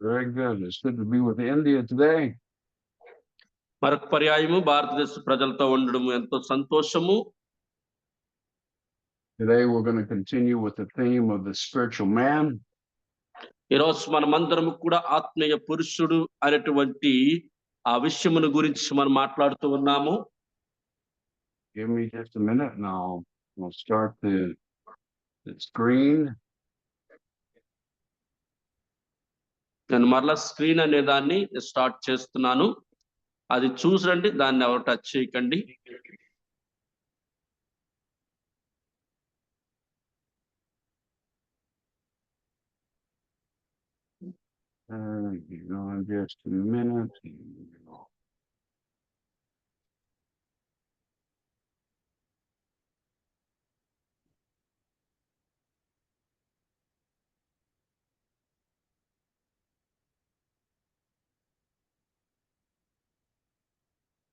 Very good. It's good to be with India today. మరొక పర్యాయము భారతదేశ ప్రజలతో ఉండడం ఎంతో సంతోషము. Today we're going to continue with the theme of the spiritual man. ఈరోజు మనమందరం కూడా ఆత్మీయ పురుషుడు అనేటువంటి ఆ విషయమును గురించి మనం మాట్లాడుతూ ఉన్నాము. Give me just a minute and we'll start the screen. నేను మరలా స్క్రీన్ అనే దాన్ని స్టార్ట్ చేస్తున్నాను. అది చూసండి, దాన్ని ఎవరు టచ్ చేయకండి. Just a minute.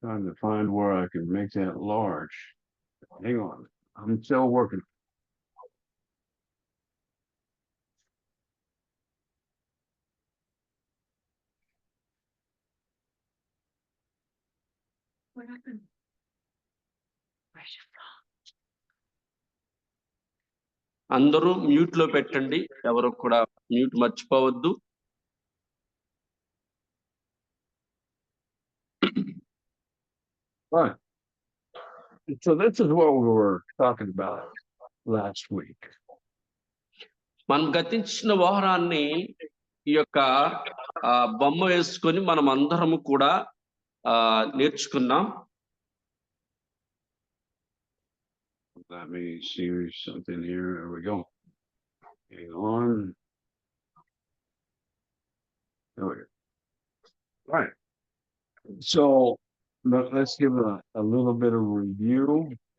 Trying to find where I can make that large. Hang on, I'm still working. అందరూ మ్యూట్ లో పెట్టండి, ఎవరు కూడా మ్యూట్ మర్చిపోవద్దు. Right. So this is what we were talking about last week. మనం గతించిన వారాన్ని ఈ యొక్క బొమ్మ వేసుకొని మనం అందరము కూడా నేర్చుకున్నాం. Let me see something here. There we go. Hang on. There we go. Right. So let's give a little bit of review,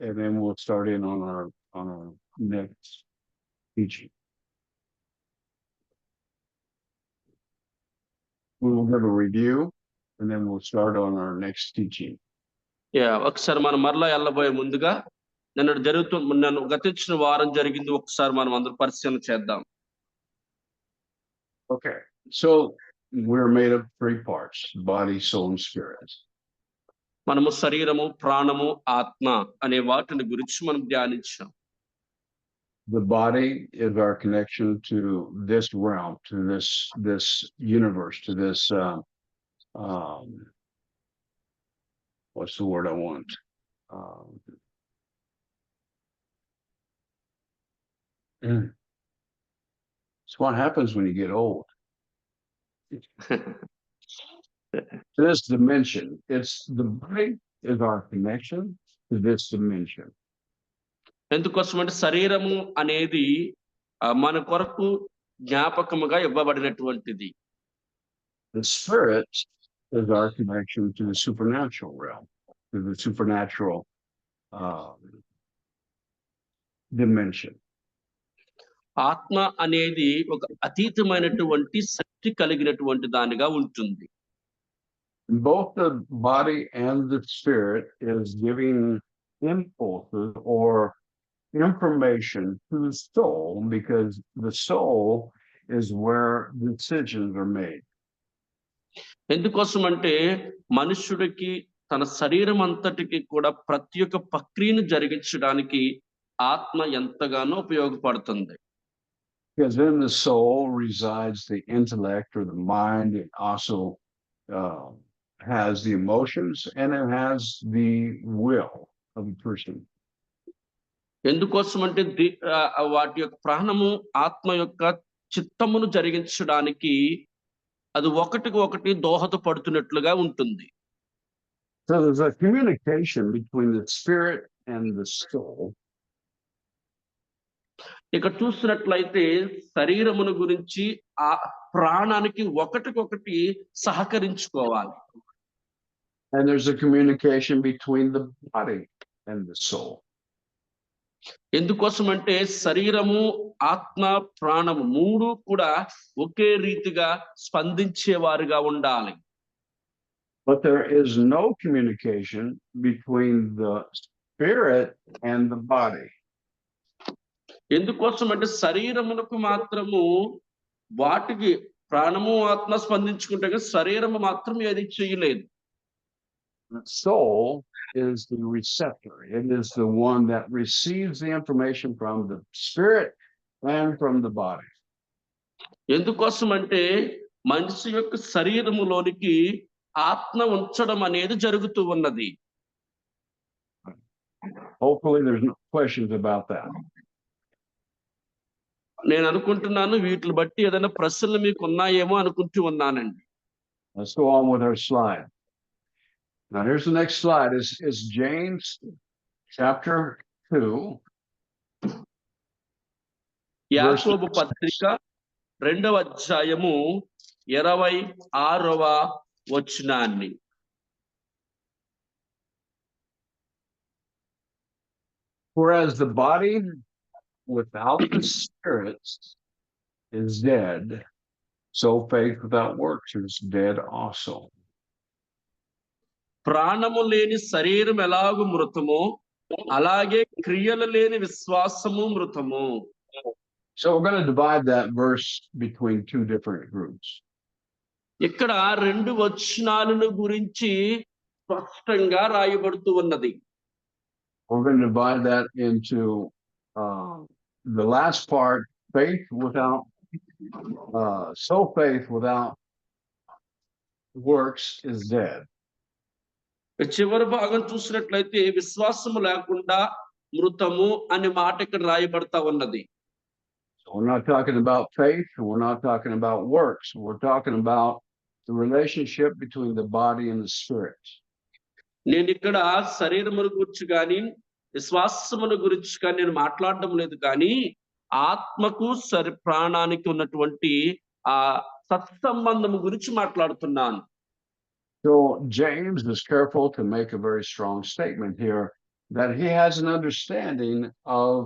and then we'll start in on our next teaching. We will give a review, and then we'll start on our next teaching. ఒకసారి మనం మరలా వెళ్ళబోయే ముందుగా నన్ను గతించిన వారం జరిగింది ఒకసారి మనం అందరూ పరిశీలన చేద్దాం. Okay, so we're made of 3 parts: body, soul, and spirit. మనము శరీరము, ప్రాణము, ఆత్మ అనే వాటిని గురించి మనం ధ్యానించాం. The body is our connection to this realm, to this universe, to this what's the word I want? It's what happens when you get old. This dimension, it's the body is our connection to this dimension. ఎందుకోసమంటే శరీరము అనేది మన కొరకు జ్ఞాపకముగా ఇవ్వబడినటువంటిది. The spirit is our connection to the supernatural realm, to the supernatural dimension. ఆత్మ అనేది ఒక అతీతమైనటువంటి శక్తి కలిగినటువంటి దానిగా ఉంటుంది. Both the body and the spirit is giving impulses or information to the soul, because the soul is where decisions are made. ఎందుకోసం అంటే మనుష్యుడికి తన శరీరం అంతటికి కూడా ప్రతి ఒక్క ప్రక్రియను జరిగించడానికి ఆత్మ ఎంతగానో ఉపయోగపడుతుంది. Because in the soul resides the intellect or the mind. It also has the emotions, and it has the will of a person. ఎందుకోసం అంటే వాటి యొక్క ప్రాణము ఆత్మ యొక్క చిత్తమును జరిగించడానికి అది ఒకటికి ఒకటి దోహదపడుతున్నట్లుగా ఉంటుంది. So there's a communication between the spirit and the soul. ఇక్కడ చూసినట్లయితే శరీరమును గురించి ఆ ప్రాణానికి ఒకటికొకటి సహకరించుకోవాలి. And there's a communication between the body and the soul. ఎందుకోసం అంటే శరీరము, ఆత్మ, ప్రాణము మూడు కూడా ఒకే రీతిగా స్పందించేవారుగా ఉండాలి. But there is no communication between the spirit and the body. ఎందుకోసం అంటే శరీరమునకు మాత్రము వాటికి ప్రాణము ఆత్మ స్పందించుకుంటే కానీ శరీరము మాత్రం ఏది చేయలేదు. The soul is the receptor. It is the one that receives the information from the spirit and from the body. ఎందుకోసం అంటే మనిషి యొక్క శరీరములోనికి ఆత్మ ఉంచడం అనేది జరుగుతూ ఉన్నది. Hopefully there's no questions about that. నేను అనుకుంటున్నాను వీటిని బట్టి ఏదైనా ప్రశ్నలు మీకు ఉన్నాయేమో అనుకుంటూ ఉన్నానండి. Let's go on with our slide. Now here's the next slide is James chapter 2. యాకోబు పత్రిక 2వ అధ్యాయము 26వ వచనాన్ని. Whereas the body without the spirit is dead, so faith without works is dead also. ప్రాణము లేని శరీరం ఎలాగు మృతమో అలాగే క్రియలు లేని విశ్వాసము మృతము. So we're going to divide that verse between two different groups. ఇక్కడ 2 వచనాలను గురించి స్పష్టంగా రాయబడుతూ ఉన్నది. We're going to divide that into the last part, faith without so faith without works is dead. చివరి భాగం చూసినట్లయితే విశ్వాసము లేకుండా మృతము అనే మాట ఇక్కడ రాయబడతా ఉన్నది. So we're not talking about faith, we're not talking about works. We're talking about the relationship between the body and the spirit. నేను ఇక్కడ శరీరమును గురించి కానీ విశ్వాసమును గురించి కానీ నేను మాట్లాడడం లేదు, కానీ ఆత్మకు ప్రాణానికి ఉన్నటువంటి ఆ సత్సంబంధము గురించి మాట్లాడుతున్నాను. So James is careful to make a very strong statement here that he has an understanding of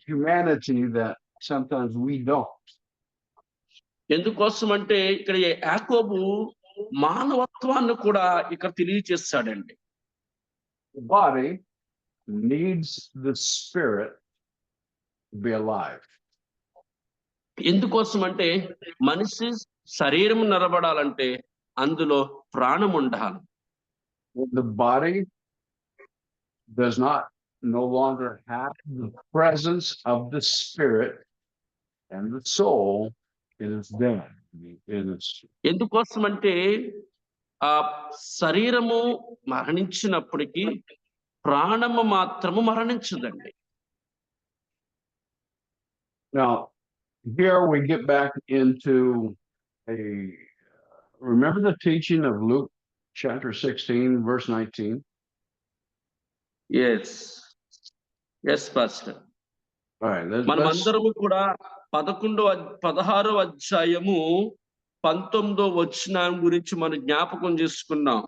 humanity that sometimes we don't. ఎందుకోసం అంటే ఇక్కడ యాకోబు మానవత్వాన్ని కూడా ఇక్కడ తెలియజేస్తాడండి. The body needs the spirit to be alive. ఎందుకోసం అంటే మనిషి శరీరం నిలబడాలంటే అందులో ప్రాణం ఉండాలి. The body does not no longer have the presence of the spirit and the soul, it is dead. It is. ఎందుకోసం అంటే ఆ శరీరము మరణించినప్పటికీ ప్రాణము మాత్రము మరణించదండి. Now here we get back into remember the teaching of Luke chapter 16 verse 19. Yes pastor. All right, మనమందరము కూడా 16వ అధ్యాయము 19వ వచనం గురించి మనం జ్ఞాపకం చేసుకున్నాం.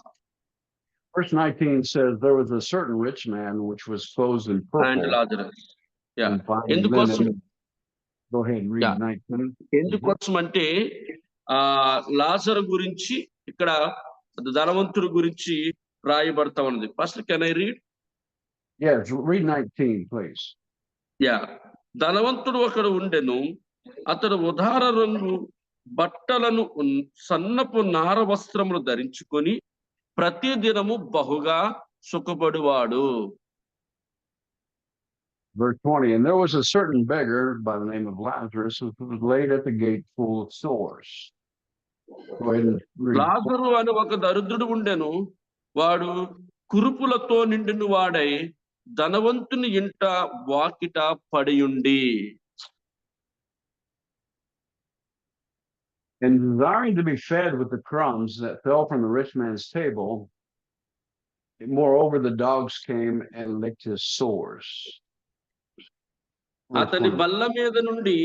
Verse 19 says there was a certain rich man which was clothed in purple and Lazarus. Yeah. and fine ఎందుకోసం linen. Go ahead and read 19. ఎందుకోసం అంటే లాజరు గురించి ఇక్కడ ధనవంతుడి గురించి రాయబడతా ఉన్నది. First can I read? Yes, read 19 please. ధనవంతుడు ఒకడు ఉండెను, అతడు ఉదార రంగు బట్టలను సన్నపు నార వస్త్రములు ధరించుకొని ప్రతి దినము బహుగా సుఖపడువాడు. Verse 20, and there was a certain beggar by the name of Lazarus who was laid at the gate full of sores. Go ahead and read. లాజరు అని ఒక దరిద్రుడు ఉండెను, వాడు కురుపులతో నిండిన వాడై ధనవంతుని ఇంట వాకిట పడియుండి. And desiring to be fed with the crumbs that fell from the rich man's table, moreover the dogs came and licked his sores. అతని బల్ల మీద నుండి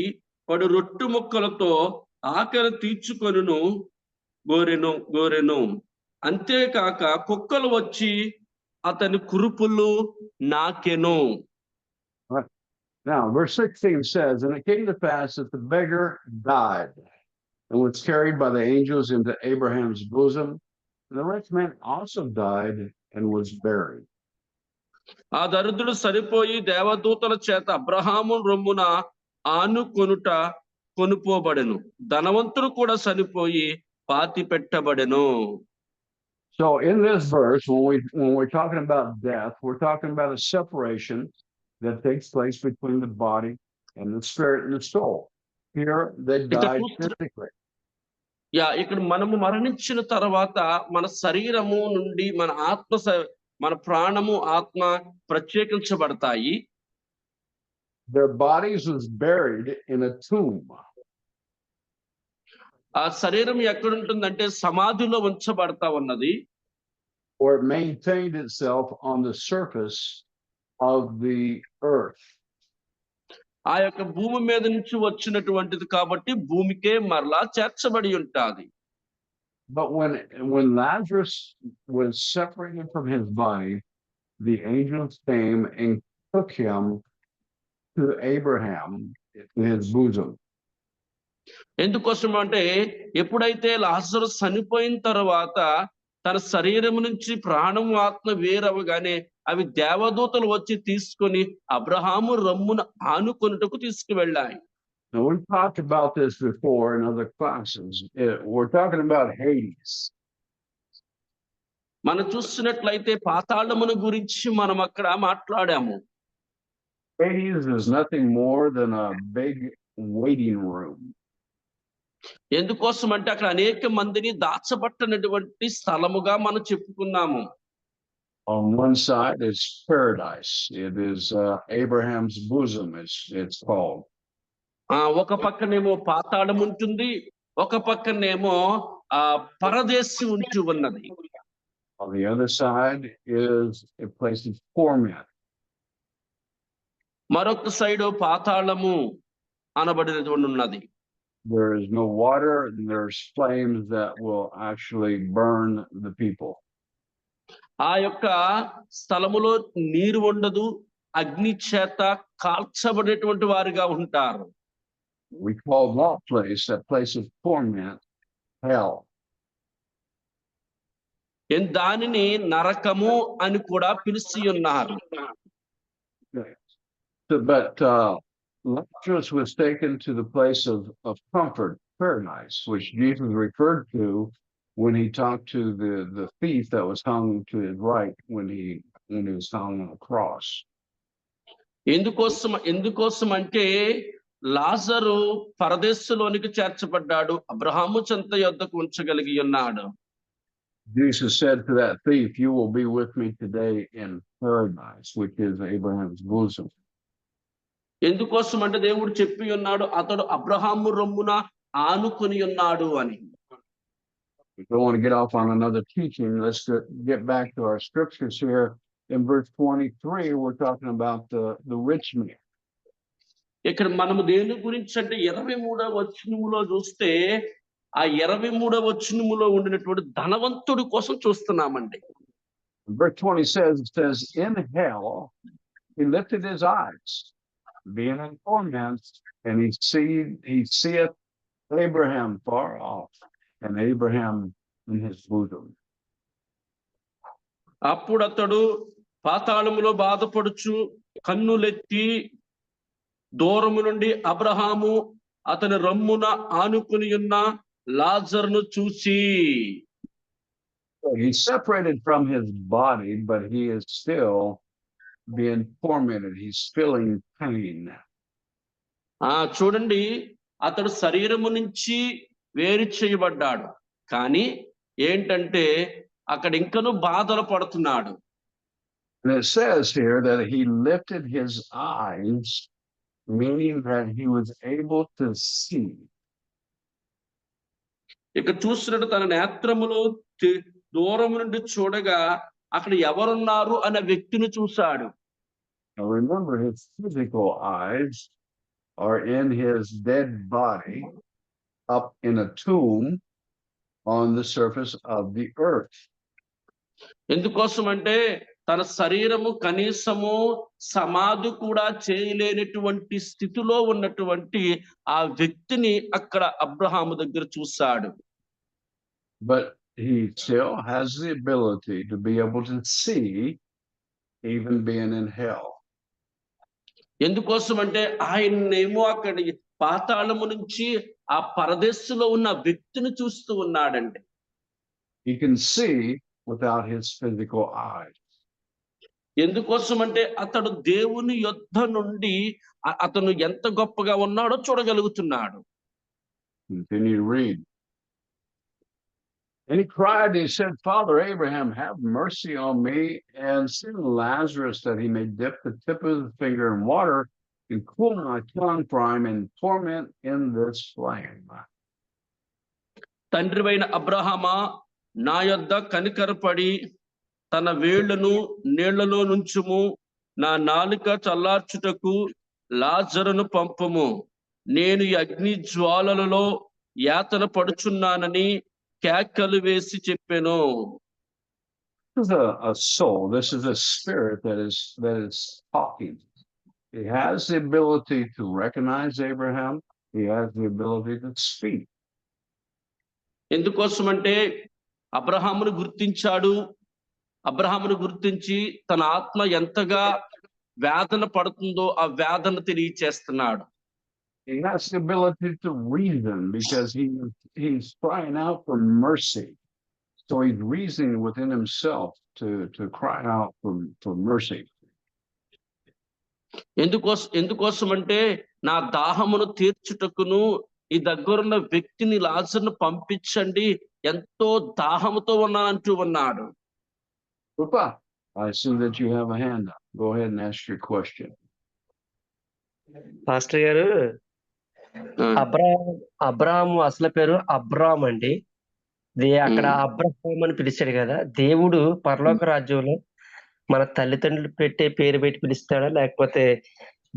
పడు రొట్టు ముక్కలతో ఆకలి తీర్చుకొనును గోరెను. అంతేకాక కుక్కలు వచ్చి అతని కురుపులు నాకెను. Now verse 16 says, and it came to pass that the beggar died and was carried by the angels into Abraham's bosom. And the rich man also died and was buried. ఆ దరిద్రుడు సరిపోయి దేవదూతల చేత అబ్రహాము రొమ్మున ఆనుకొనుట కొనుపోబడెను, ధనవంతుడు కూడా చనిపోయి పాతి పెట్టబడెను. So in this verse, when we're talking about death, we're talking about a separation that takes place between the body and the spirit and the soul. Here they ఇక్కడ died చూస్తున్న physically. ఇక్కడ మనము మరణించిన తర్వాత మన శరీరము నుండి మన ప్రాణము ఆత్మ ప్రత్యేకించబడతాయి. Their bodies was buried in a tomb. ఆ శరీరం ఎక్కడుంటుందంటే సమాధిలో ఉంచబడతా ఉన్నది. Or it maintained itself on the surface of the earth. ఆ యొక్క భూమి మీద నుంచి వచ్చినటువంటిది కాబట్టి భూమికే మరలా చేర్చబడి ఉంటాది. But when Lazarus was separated from his body, the angels came and took him to Abraham in his bosom. ఎందుకోసం అంటే ఎప్పుడైతే లాజరు చనిపోయిన తర్వాత తన శరీరం నుంచి ప్రాణం ఆత్మ వేరవగానే అవి దేవదూతలు వచ్చి తీసుకొని Abraham రమ్మున ఆనుకొనుటకు తీసుకువెళ్ళాయి. Now we've talked about this before in other classes. We're talking about Hades. మనం చూస్తున్నట్లయితే పాతాళమును గురించి మనం అక్కడ మాట్లాడాము. Hades is nothing more than a big waiting room. ఎందుకోసం అంటే అక్కడ అనేక మందిని దాచబట్టనటువంటి స్థలముగా మనం చెప్పుకున్నాము. On one side is paradise. It is Abraham's bosom, it's called. ఒక పక్కనేమో పాతాళం ఉంటుంది, ఒక పక్కనేమో పరదేశి ఉంటూ ఉన్నది. On the other side is a place of torment. మరొక సైడ్ పాతాళము అనబడినటువంటి ఉన్నది. There is no water, and there's flames that will actually burn the people. ఆ యొక్క స్థలములో నీరు ఉండదు, అగ్ని చేత కాల్చబడేటువంటి వారిగా ఉంటారు. We call that place of torment, hell. దానిని నరకము అని కూడా పిలిచి ఉన్నారు. But Lazarus was taken to the place of comfort, paradise, which Jesus referred to when he talked to the thief that was hung to his right when he was hung on the cross. ఎందుకోసం అంటే లాజరు పరదేశంలోనికి చేర్చబడ్డాడు, అబ్రహాము చెంత యొద్దకు ఉంచగలిగి ఉన్నాడు. Jesus said to that thief, "You will be with me today in paradise," which is Abraham's bosom. ఎందుకోసం అంటే దేవుడు చెప్పి ఉన్నాడు, అతడు అబ్రహాము రొమ్మున ఆనుకొని ఉన్నాడు అని. We don't want to get off on another teaching. Let's get back to our scriptures here. In verse 23, we're talking about the rich man. ఇక్కడ మనము దేని గురించి అంటే 23వ వచనములో చూస్తే ఆ 23వ వచనములో ఉండినటువంటి ధనవంతుడి కోసం చూస్తున్నామండి. Verse 20 says, "In hell he lifted his eyes, being in torment, and he seeth Abraham far off, and Abraham in his bosom." అప్పుడు అతడు పాతాళములో బాధపడుచు కన్నులెత్తి దూరము నుండి అబ్రహాము అతని రమ్మున ఆనుకుని ఉన్న లాజరును చూసి. He's separated from his body, but he is still being tormented. He's feeling pain. చూడండి, అతడు శరీరము నుంచి వేరు చేయబడ్డాడు, కానీ ఏంటంటే అక్కడ ఇంకనూ బాధలు పడుతున్నాడు. And it says here that he lifted his eyes, meaning that he was able to see. ఇక్కడ చూసినట్టు తన నేత్రములో దూరం నుండి చూడగా అక్కడ ఎవరున్నారు అనే వ్యక్తిని చూశాడు. Now remember, his physical eyes are in his dead body up in a tomb on the surface of the earth. ఎందుకోసం అంటే తన శరీరము కనీసము సమాధి కూడా చేయలేనటువంటి స్థితిలో ఉన్నటువంటి ఆ వ్యక్తిని అక్కడ అబ్రహాము దగ్గర చూశాడు. But he still has the ability to be able to see, even being in hell. ఎందుకోసం అంటే ఆయన్నేమో అక్కడి పాతాళము నుంచి ఆ పరదేశంలో ఉన్న వ్యక్తిని చూస్తూ ఉన్నాడండి. He can see without his physical eyes. ఎందుకోసం అంటే అతడు దేవుని యొద్ద నుండి అతను ఎంత గొప్పగా ఉన్నాడో చూడగలుగుతున్నాడు. Continue to read. And he cried, he said, Father Abraham, have mercy on me and send Lazarus that he may dip the tip of his finger in water and cool my tongue, for I'm in torment in this flame. తండ్రివైన అబ్రహామా, నా యొద్ద కనికరపడి తన వేళ్లను నీళ్లలో నుంచుము, నా నాలుక చల్లార్చుటకు లాజరును పంపుము, నేను ఈ అగ్ని జ్వాలలలో యాతన పడుచున్నానని కేకలు వేసి చెప్పెను. This is a soul. This is a spirit that is talking. He has the ability to recognize Abraham. He has the ability to speak. ఎందుకోసమంటే అబ్రహామును గుర్తించాడు. అబ్రహామును గుర్తించి తన ఆత్మ ఎంతగా వేదన పడుతుందో ఆ వేదన తెలియచేస్తున్నాడు. He has the ability to reason because he's crying out for mercy. So he's reasoning within himself to cry out for mercy. ఎందుకోసమంటే నా దాహమును తీర్చుటకును ఈ దగ్గరున్న వ్యక్తిని లాజరును పంపించండి, ఎంతో దాహముతో ఉన్నానంటూ ఉన్నాడు. Rupa, I assume that you have a hand up. Go ahead and ask your question. Pastor గారు, అబ్రాహాము అసలు పేరు అబ్రామ్ అండి. అక్కడ అబ్రహాం అని పిలిచాడు కదా, దేవుడు పరలోక రాజ్యంలో మన తల్లిదండ్రులు పెట్టే పేరు పెట్టి పిలుస్తాడా, లేకపోతే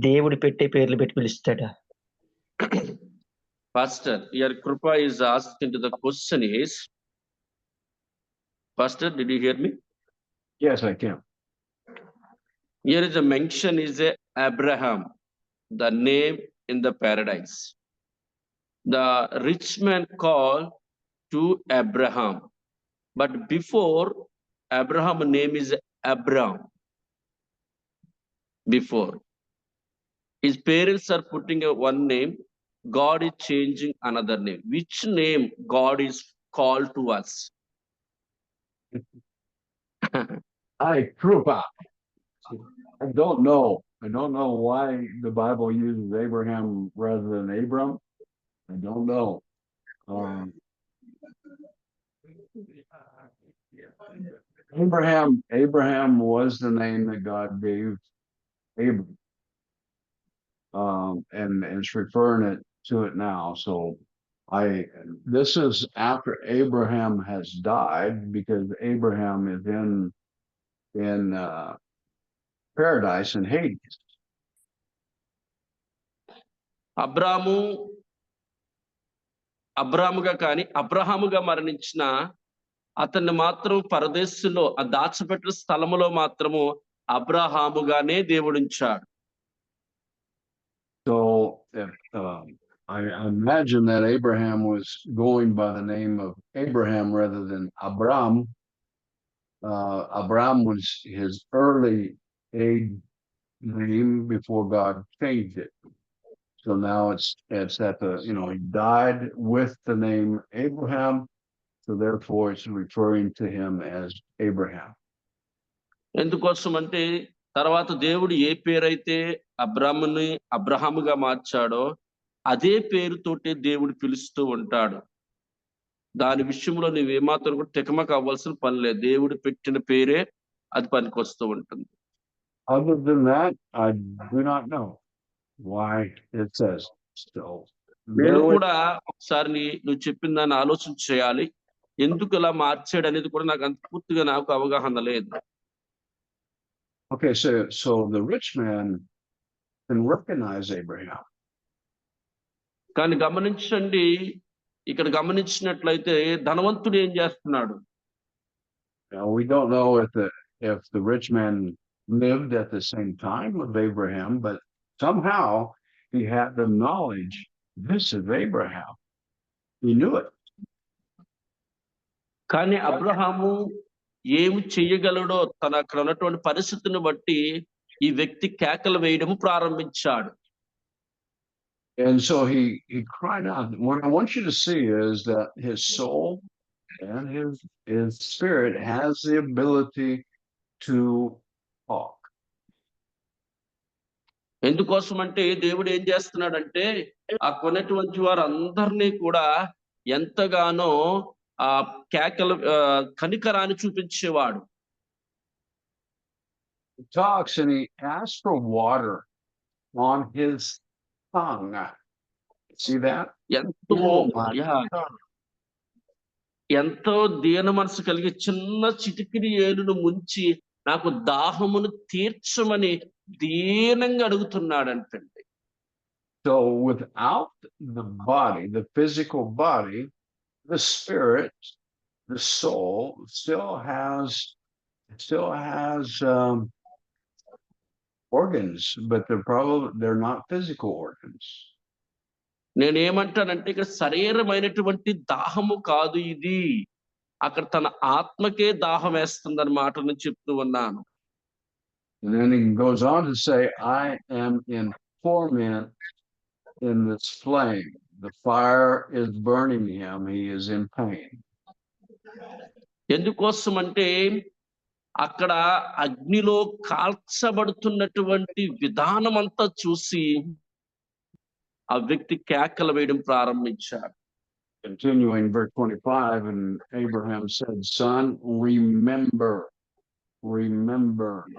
దేవుడు పెట్టే పేర్లు పెట్టి పిలుస్తాడా? Pastor, your Krupa is asked into the question is, Pastor, did you hear me? Yes, I can. Here is a mention is a Abraham, the name in the paradise. The rich man called to Abraham, but before Abraham name is Abram. Before his parents are putting one name, God is changing another name. Which name God is called to us? Hi, Krupa. I don't know. I don't know why the Bible uses Abraham rather than Abram. I don't know. Abraham was the name that God gave Abram. And it's referring to it now. So this is after Abraham has died, because Abraham is in paradise in Hades. అబ్రాముగా కానీ అబ్రహాముగా మరణించిన అతన్ని మాత్రం పరదేశంలో ఆ దాచిపెట్టిన స్థలములో మాత్రము అబ్రహాముగానే దేవుడించాడు. So I imagine that Abraham was going by the name of Abraham rather than Abram. Abram was his early age name before God changed it. So now it's at the, he died with the name Abraham. So therefore it's referring to him as Abraham. ఎందుకోసం అంటే తర్వాత దేవుడు ఏ పేరైతే అబ్రహాముగా మార్చాడో అదే పేరుతోటి దేవుడు పిలుస్తూ ఉంటాడు. దాని విషయంలో నువ్వేమాత్రం కూడా తికమక అవ్వాల్సిన పని లేదు. దేవుడు పెట్టిన పేరే అది పనికొస్తూ ఉంటుంది. Other than that, I do not know why it says so. నేను కూడా ఒకసారి నువ్వు చెప్పిన దాన్ని ఆలోచన చేయాలి. ఎందుకు ఇలా మార్చాడు అనేది కూడా నాకు అంత పూర్తిగా నాకు అవగాహన లేదు. Okay, so the rich man can recognize Abraham. కానీ గమనించండి, ఇక్కడ గమనించినట్లయితే ధనవంతుడు ఏం చేస్తున్నాడు? Now, we don't know if the rich man lived at the same time with Abraham, but somehow he had the knowledge, this is Abraham. He knew it. కానీ అబ్రహాము ఏమి చెయ్యగలడో తన అక్కడ ఉన్నటువంటి పరిస్థితిని బట్టి ఈ వ్యక్తి కేకలు వేయడం ప్రారంభించాడు. And so he cried out. What I want you to see is that his soul and his spirit has the ability to talk. ఎందుకోసం అంటే దేవుడు ఏం చేస్తున్నాడంటే ఆ కొన్నటువంటి వారందరినీ కూడా ఎంతగానో ఆ కేకలు కనికరాన్ని చూపించేవాడు. He talks and he asks for water on his tongue. See that? ఎంతో ఎంతో దీన మనసు కలిగి చిన్న చిటికిని ఏలును ముంచి నాకు దాహమును తీర్చమని దీనంగా అడుగుతున్నాడంటండి. So without the body, the physical body, the spirit, the soul still has organs, but they're not physical organs. నేనేమంటానంటే ఇక్కడ శరీరమైనటువంటి దాహము కాదు ఇది, అక్కడ తన ఆత్మకే దాహం వేస్తుందని మాట నేను చెప్తూ ఉన్నాను. And then he goes on to say, I am in torment in this flame. The fire is burning him. He is in pain. ఎందుకోసం అంటే అక్కడ అగ్నిలో కాల్చబడుతున్నటువంటి విధానం అంతా చూసి ఆ వ్యక్తి కేకలు వేయడం ప్రారంభించాడు. Continuing verse 25, and Abraham said, son, remember.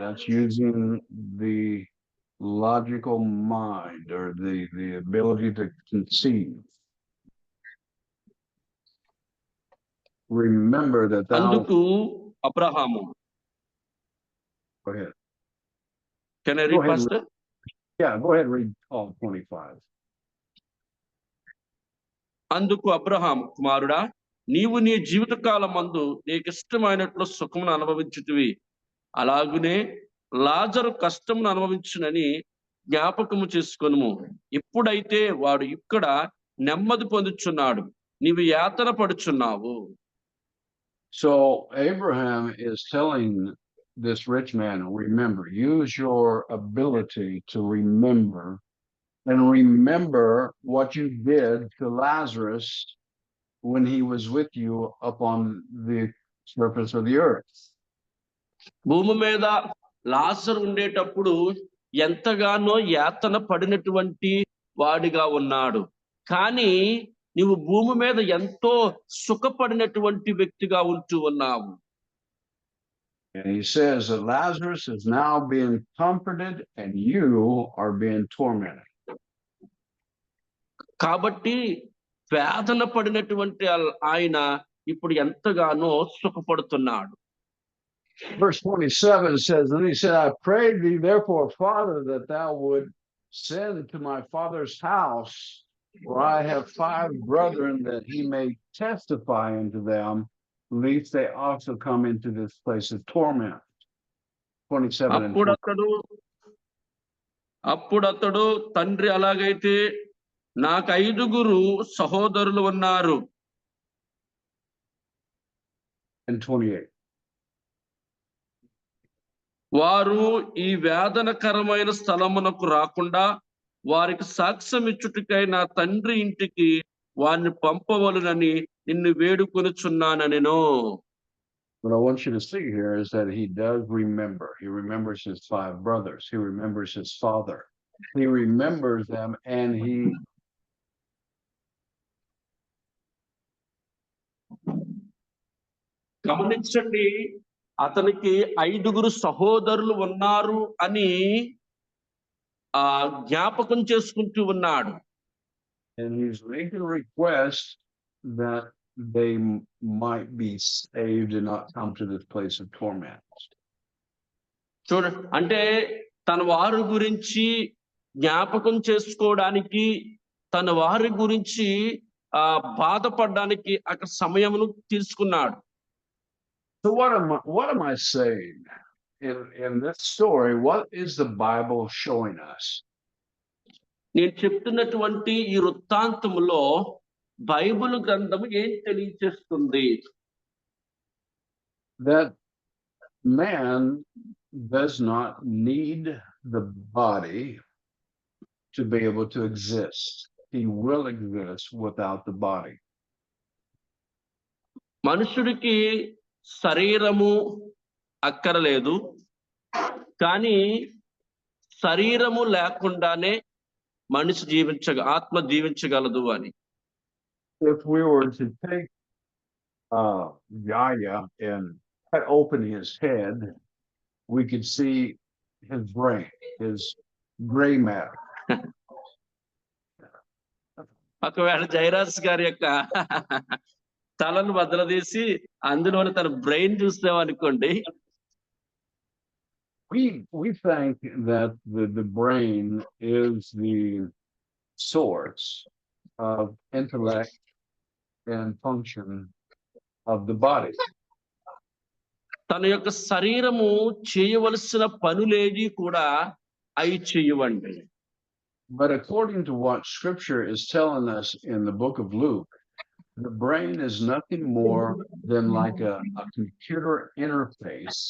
That's using the logical mind or the ability to conceive. Remember that thou. అందుకు Abraham. Go ahead. Can I read faster? Yeah, go ahead and read all 25. అందుకు అబ్రహాము, కుమారుడా, నీవు నీ జీవితకాలమందు నీకిష్టమైనట్లు సుఖమును అనుభవించుటివి, అలాగునే లాజరు కష్టమును అనుభవించునని జ్ఞాపకము చేసుకొనుము. ఇప్పుడైతే వాడు ఇక్కడ నెమ్మది పొందుచున్నాడు, నీవు యాతన పడుచున్నావు. So Abraham is telling this rich man, remember, use your ability to remember, and remember what you did to Lazarus when he was with you upon the surface of the earth. భూమి మీద లాజరు ఉండేటప్పుడు ఎంతగానో యాతన పడినటువంటి వాడిగా ఉన్నాడు, కానీ నీవు భూమి మీద ఎంతో సుఖపడినటువంటి వ్యక్తిగా ఉంటూ ఉన్నావు. And he says that Lazarus is now being comforted and you are being tormented. కాబట్టి వేదన పడినటువంటి ఆయన ఇప్పుడు ఎంతగానో సుఖపడుతున్నాడు. Verse 27 says, and he said, I prayed thee therefore, Father, that thou would send to my father's house, for I have 5 brethren, that he may testify unto them, lest they also come into this place of torment. 27 and 28. అప్పుడతడు తండ్రి, అలాగైతే నాకు 5 సహోదరులు ఉన్నారు. And 28. వారు ఈ వేదనకరమైన స్థలమునకు రాకుండా వారికి సాక్ష్యం ఇచ్చుటకై నా తండ్రి ఇంటికి వారిని పంపవలనని నిన్ను వేడుకొనుచున్నానెను. What I want you to see here is that he does remember. He remembers his 5 brothers. He remembers his father. He remembers them, and he గమనించండి, అతనికి 5 సహోదరులు ఉన్నారు అని జ్ఞాపకం చేసుకుంటూ ఉన్నాడు. And he's making a request that they might be saved and not come to this place of torment. చూడండి, అంటే తన వారి గురించి జ్ఞాపకం చేసుకోవడానికి, తన వారి గురించి బాధపడడానికి అక్కడ సమయమును తీసుకున్నాడు. So what am I saying in this story? What is the Bible showing us? నేను చెప్తున్నటువంటి ఈ వృత్తాంతములో బైబిల్ గ్రంథము ఏం తెలియజేస్తుంది? That man does not need the body to be able to exist. He will exist without the body. మనుషుడికి శరీరము అక్కరలేదు, కానీ శరీరము లేకుండానే మనిషి ఆత్మ జీవించగలదు అని. If we were to take Yahya and cut open his head, we could see his brain, his gray matter. ఒకవేళ జయరాజ్ గారి యొక్క తలను వదలదీసి అందులోని తన brain చూస్తామనుకోండి, we think that the brain is the source of intellect and function of the body. తన యొక్క శరీరము చేయవలసిన పనులేవి కూడా అవి చేయవండి. But according to what scripture is telling us in the book of Luke, the brain is nothing more than like a computer interface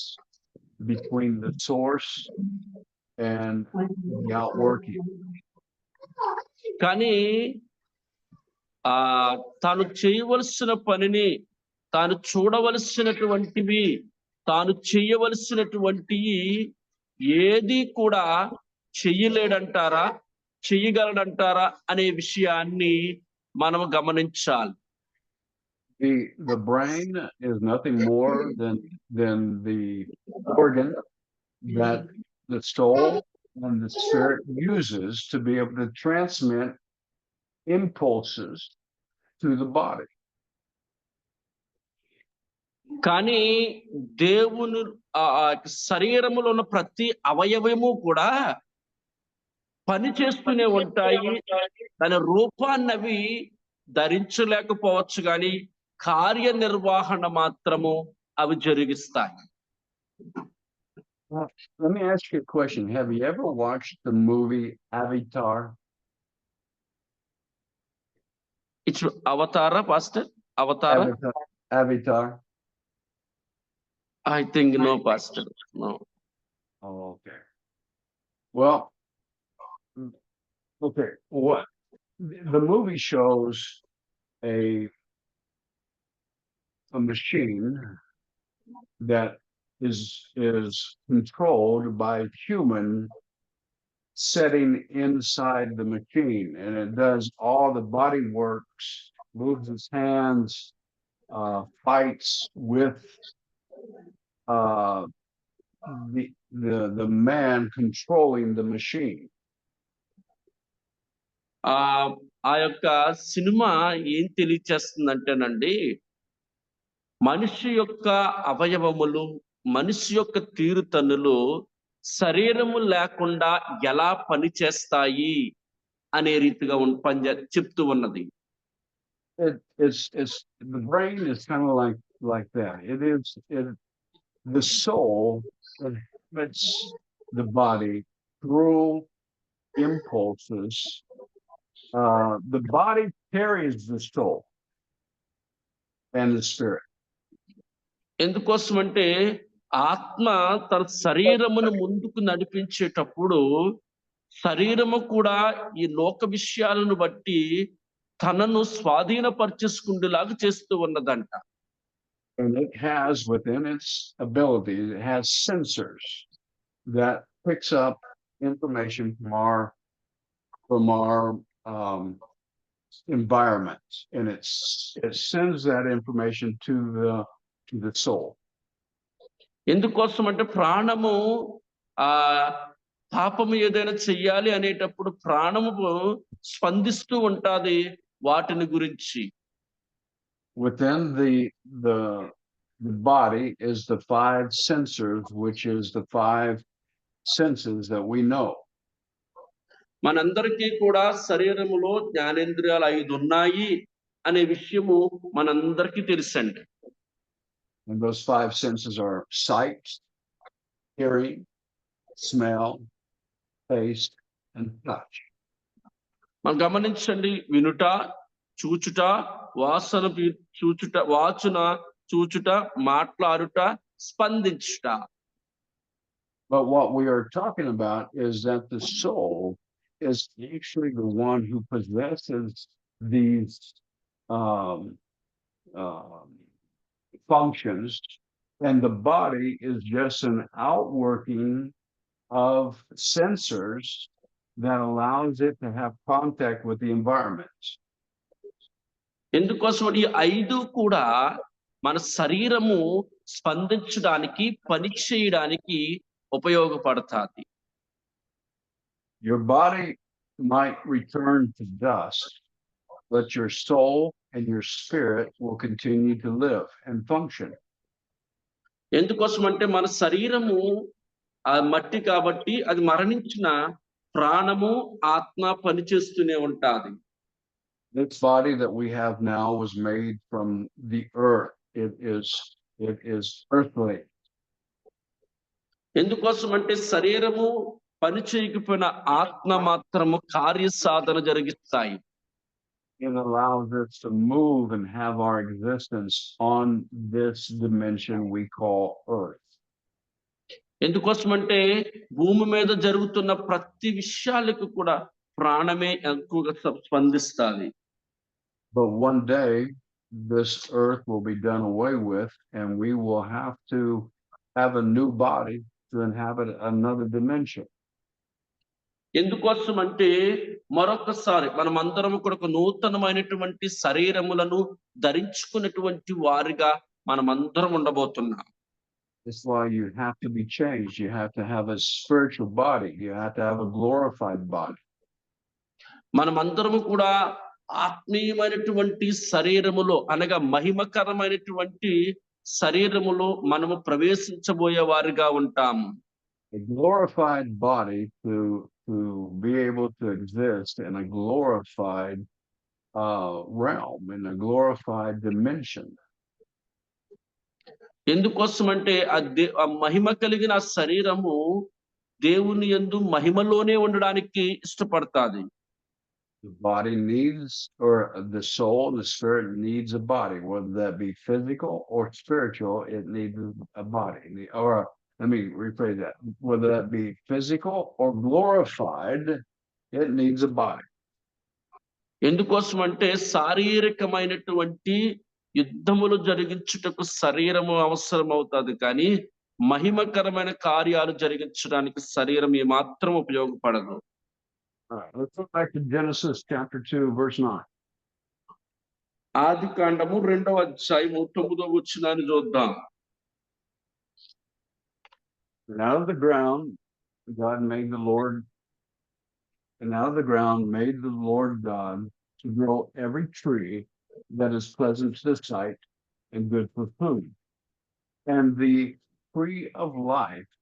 between the source and the outworking. కానీ తాను చేయవలసిన పనిని, తాను చూడవలసినటువంటివి, తాను చేయవలసినటువంటివి ఏది కూడా చెయ్యలేడంటారా, చెయ్యగలడంటారా అనే విషయాన్ని మనం గమనించాలి. The brain is nothing more than the organ that the soul and the spirit uses to be able to transmit impulses to the body. కానీ దేవుని శరీరములో ఉన్న ప్రతి అవయవము కూడా పని చేస్తూనే ఉంటాయి. దాని రూపాన్ని అవి ధరించలేకపోవచ్చు, కానీ కార్యనిర్వహణ మాత్రము అవి జరిగిస్తాయి. Let me ask you a question. Have you ever watched the movie Avatar? It's Avatar, Pastor? Avatar? Avatar. I think no, Pastor. No. Oh, okay. Well, okay. What the movie shows a machine that is controlled by a human setting inside the machine, and it does all the body works, moves its hands, fights with the man controlling the machine. ఆ యొక్క cinema ఏం తెలియచేస్తుందంటేనండి, మనిషి యొక్క అవయవములు, మనిషి యొక్క తీరుతన్నులు శరీరము లేకుండా ఎలా పనిచేస్తాయి అనే రీతిగా చెప్తూ ఉన్నది. It's the brain is kind of like that. The soul inhabits the body through impulses. The body carries the soul and the spirit. ఎందుకోసమంటే ఆత్మ తన శరీరమును ముందుకు నడిపించేటప్పుడు శరీరము కూడా ఈ లోక విషయాలను బట్టి తనను స్వాధీనపరచేసుకుండేలాగా చేస్తూ ఉన్నదంట. And it has within its ability, it has sensors that picks up information from our environment, and it sends that information to the soul. ఎందుకోసం అంటే ప్రాణము పాపము ఏదైనా చెయ్యాలి అనేటప్పుడు ప్రాణము స్పందిస్తూ ఉంటాది వాటిని గురించి. Within the body is the 5 sensors, which is the 5 senses that we know. మనందరికీ కూడా శరీరములో జ్ఞానేంద్రియాలు 5 ఉన్నాయి అనే విషయము మనందరికీ తెలుసండి. And those 5 senses are sight, hearing, smell, taste, and touch. మనం గమనించండి, వినుట, చూచుట, వాచున చూచుట, మాట్లాడుట, స్పందించుట. But what we are talking about is that the soul is actually the one who possesses these um, um, functions, and the body is just an outworking of sensors that allows it to have contact with the environment. ఎందుకోసం ఈ 5 కూడా మన శరీరము స్పందించడానికి, పని చేయడానికి ఉపయోగపడతాది. Your body might return to dust, but your soul and your spirit will continue to live and function. ఎందుకోసం అంటే మన శరీరము మట్టి కాబట్టి అది మరణించిన ప్రాణము, ఆత్మ పనిచేస్తూనే ఉంటాది. This body that we have now was made from the earth. It is earthly. ఎందుకోసం అంటే శరీరము పని చేయకపోయిన ఆత్మ మాత్రము కార్య సాధన జరిగిస్తాయి. It allows us to move and have our existence on this dimension we call earth. ఎందుకోసం అంటే భూమి మీద జరుగుతున్న ప్రతి విషయాలకు కూడా ప్రాణమే ఎక్కువగా స్పందిస్తాది. But one day this earth will be done away with, and we will have to have a new body to inhabit another dimension. ఎందుకోసం అంటే మరొకసారి మనమందరం కూడా ఒక నూతనమైనటువంటి శరీరములను ధరించుకున్నటువంటి వారిగా మనమందరం ఉండబోతున్నాం. That's why you have to be changed. You have to have a spiritual body. You have to have a glorified body. మనమందరము కూడా ఆత్మీయమైనటువంటి శరీరములో అనగా మహిమకరమైనటువంటి శరీరములో మనము ప్రవేశించబోయే వారిగా ఉంటాము. A glorified body to be able to exist in a glorified realm, in a glorified dimension. ఎందుకోసం అంటే ఆ మహిమ కలిగిన శరీరము దేవుని యందు మహిమలోనే ఉండడానికి ఇష్టపడతాది. The body needs, or the soul, the spirit needs a body, whether that be physical or spiritual. It needs a body. Or let me rephrase that. Whether that be physical or glorified, it needs a body. ఎందుకోసం అంటే శారీరకమైనటువంటి యుద్ధములు జరిగించుటకు శరీరము అవసరం అవుతాది, కానీ మహిమకరమైన కార్యాలు జరిగించడానికి శరీరం ఏమాత్రం ఉపయోగపడదు. All right, let's go back to Genesis chapter 2, verse 9. ఆదికాండము 2వ అధ్యాయము 9వ వచనాన్ని చూద్దాం. And out of the ground, God made the Lord, and out of the ground made the Lord God to grow every tree that is pleasant to the sight and good for food. And the tree of life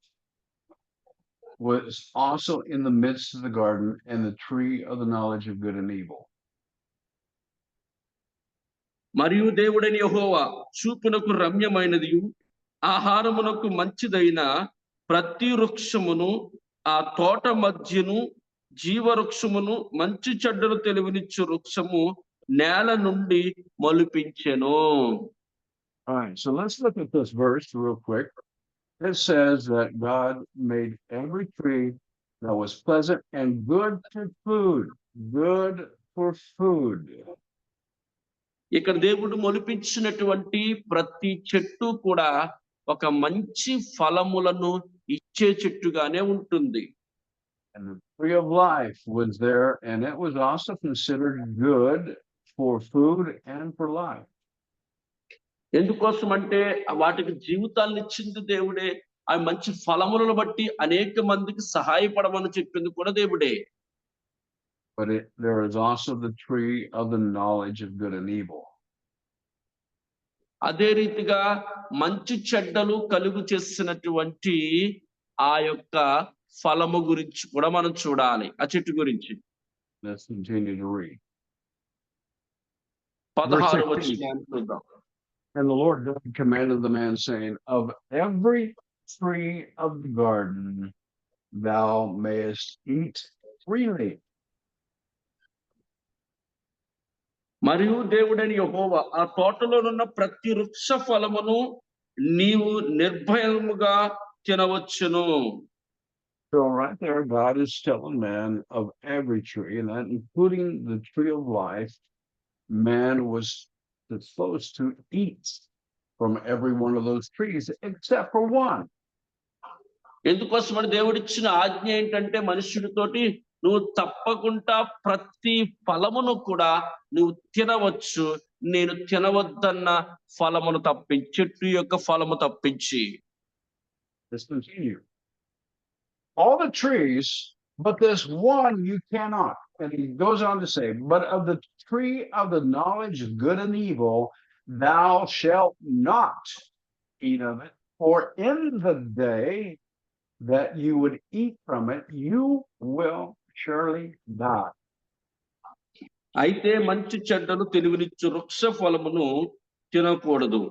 was also in the midst of the garden, and the tree of the knowledge of good and evil. మరియు దేవుడైన యెహోవా చూపునకు రమ్యమైనదియు ఆహారమునకు మంచిదైన ప్రతి వృక్షమును ఆ తోట మధ్యను జీవవృక్షమును మంచి చెడ్డలు తెలివినిచ్చు వృక్షము నేల నుండి మొలిపించెను. All right, so let's look at this verse real quick. It says that God made every tree that was pleasant and good for food. Good for food. ఇక్కడ దేవుడు మొలిపించినటువంటి ప్రతి చెట్టు కూడా ఒక మంచి ఫలములను ఇచ్చే చెట్టుగానే ఉంటుంది. And the tree of life was there, and it was also considered good for food and for life. ఎందుకోసం అంటే వాటికి జీవితాలను ఇచ్చింది దేవుడే. ఆ మంచి ఫలములను బట్టి అనేక మందికి సహాయపడమని చెప్పింది కూడా దేవుడే. But there is also the tree of the knowledge of good and evil. అదే రీతిగా మంచి చెడ్డలు కలుగు చేసినటువంటి ఆ యొక్క ఫలము గురించి కూడా మనం చూడాలి, ఆ చెట్టు గురించి. Let's continue to read. 16వ వచనాన్ని చూద్దాం. And the Lord God commanded the man, saying, of every tree of the garden thou mayest eat freely. మరియు దేవుడైన యెహోవా ఆ తోటలోనున్న ప్రతి వృక్ష ఫలమును నీవు నిర్భయముగా తినవచ్చును. So right there, God is telling man of every tree, and that including the tree of life, man was supposed to eat from every one of those trees except for one. ఎందుకోసమని దేవుడిచ్చిన ఆజ్ఞ ఏంటంటే మనుష్యుడితోటి నువ్వు తప్పకుండా ప్రతి ఫలమును కూడా నువ్వు తినవచ్చు, నేను తినవద్దన్న ఫలమును తప్పించి, చెట్టు యొక్క ఫలము తప్పించి. Let's continue. All the trees, but this one you cannot. And he goes on to say, but of the tree of the knowledge of good and evil, thou shalt not eat of it, for in the day that you would eat from it, you will surely die. అయితే మంచి చెడ్డలు తెలివినిచ్చు వృక్ష ఫలమును తినకూడదు,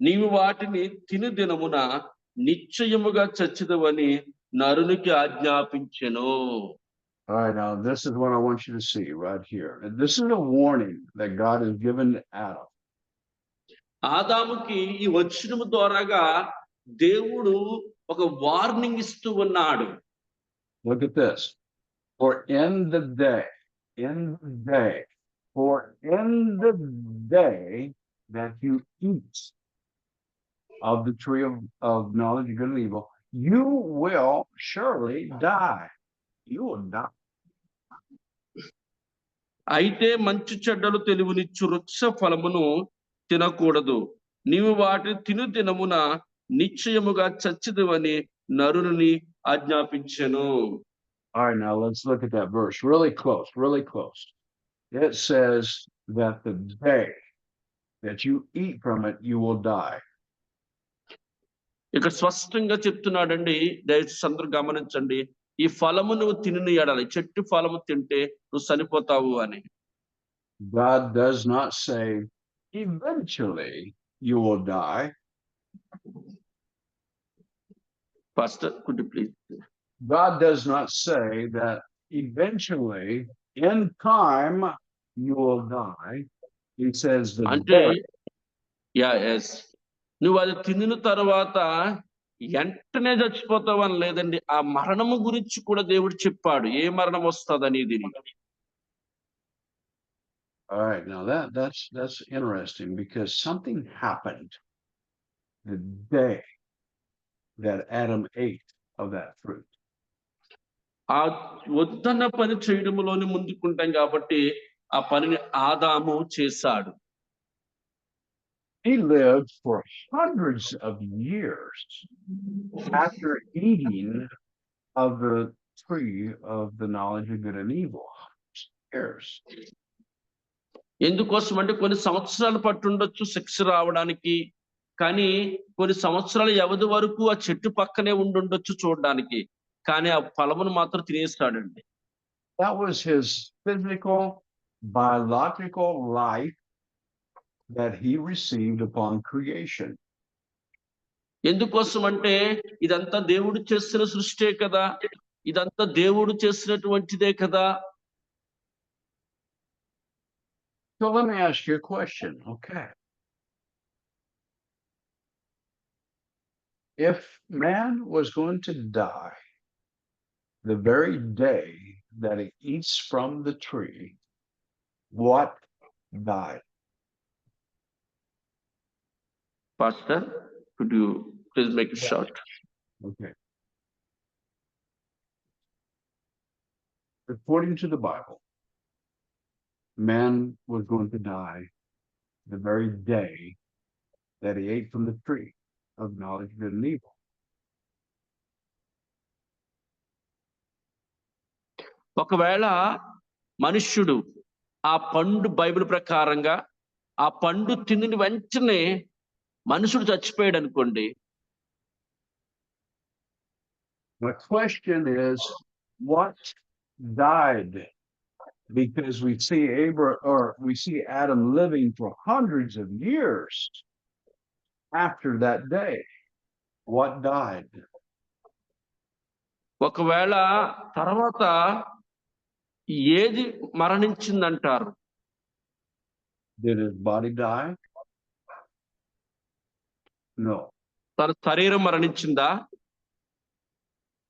నీవు వాటిని తిని దినమున నిశ్చయముగా చచ్చిదవని నరునికి ఆజ్ఞాపించెను. All right, now this is what I want you to see right here. And this is a warning that God has given Adam. ఆదాముకి ఈ వచనము ద్వారాగా దేవుడు ఒక వార్నింగ్ ఇస్తూ ఉన్నాడు. Look at this. For in the day, for in the day that you eat of the tree of knowledge of good and evil, you will surely die. You will die. అయితే మంచి చెడ్డలు తెలివినిచ్చు వృక్ష ఫలమును తినకూడదు, నీవు వాటిని తిను దినమున నిశ్చయముగా చచ్చిదవని నరుని ఆజ్ఞాపించెను. All right, now let's look at that verse really close, really close. It says that the day that you eat from it, you will die. ఇక్కడ స్పష్టంగా చెప్తున్నాడండి, దయచేసి అందరూ గమనించండి, ఈ ఫలము నువ్వు తిని ఎడలి, చెట్టు ఫలము తింటే నువ్వు చనిపోతావు అని. God does not say eventually you will die. Pastor, could you please? God does not say that eventually in time you will die. He says the అంటే day. ఎస్, నువ్వు అది తినిన తర్వాత వెంటనే చచ్చిపోతావు అని లేదండి, ఆ మరణము గురించి కూడా దేవుడు చెప్పాడు, ఏ మరణం వస్తుంది అనేది. All right, now that's interesting because something happened the day that Adam ate of that fruit. ఆ వద్దన్న పని చేయడంలోనే ముందుకుంటాం కాబట్టి ఆ పనిని ఆదాము చేశాడు. He lived for hundreds of years after eating of the tree of the knowledge of good and evil. Years. ఎందుకోసం అంటే కొన్ని సంవత్సరాలు పట్టుండొచ్చు శిక్ష రావడానికి, కానీ కొన్ని సంవత్సరాల వ్యవధి వరకు ఆ చెట్టు పక్కనే ఉండుండొచ్చు చూడడానికి, కానీ ఆ ఫలమును మాత్రం తినేస్తాడండి. That was his physical, biological life that he received upon creation. ఎందుకోసం అంటే ఇదంతా దేవుడు చేసిన సృష్టే కదా, ఇదంతా దేవుడు చేసినటువంటిదే కదా. So let me ask you a question, okay? If man was going to die the very day that he eats from the tree, what died? Pastor, could you please make it short? Okay. According to the Bible, man was going to die the very day that he ate from the tree of knowledge of good and evil. ఒకవేళ మనుష్యుడు ఆ పండు Bible ప్రకారంగా ఆ పండు తిని వెంటనే మనుషుడు చచ్చిపోయాడు అనుకోండి. My question is, what died? Because we see Adam living for hundreds of years after that day. What died? ఒకవేళ తర్వాత ఏది మరణించిందంటారు? Did his body die? No. తన శరీరం మరణించిందా?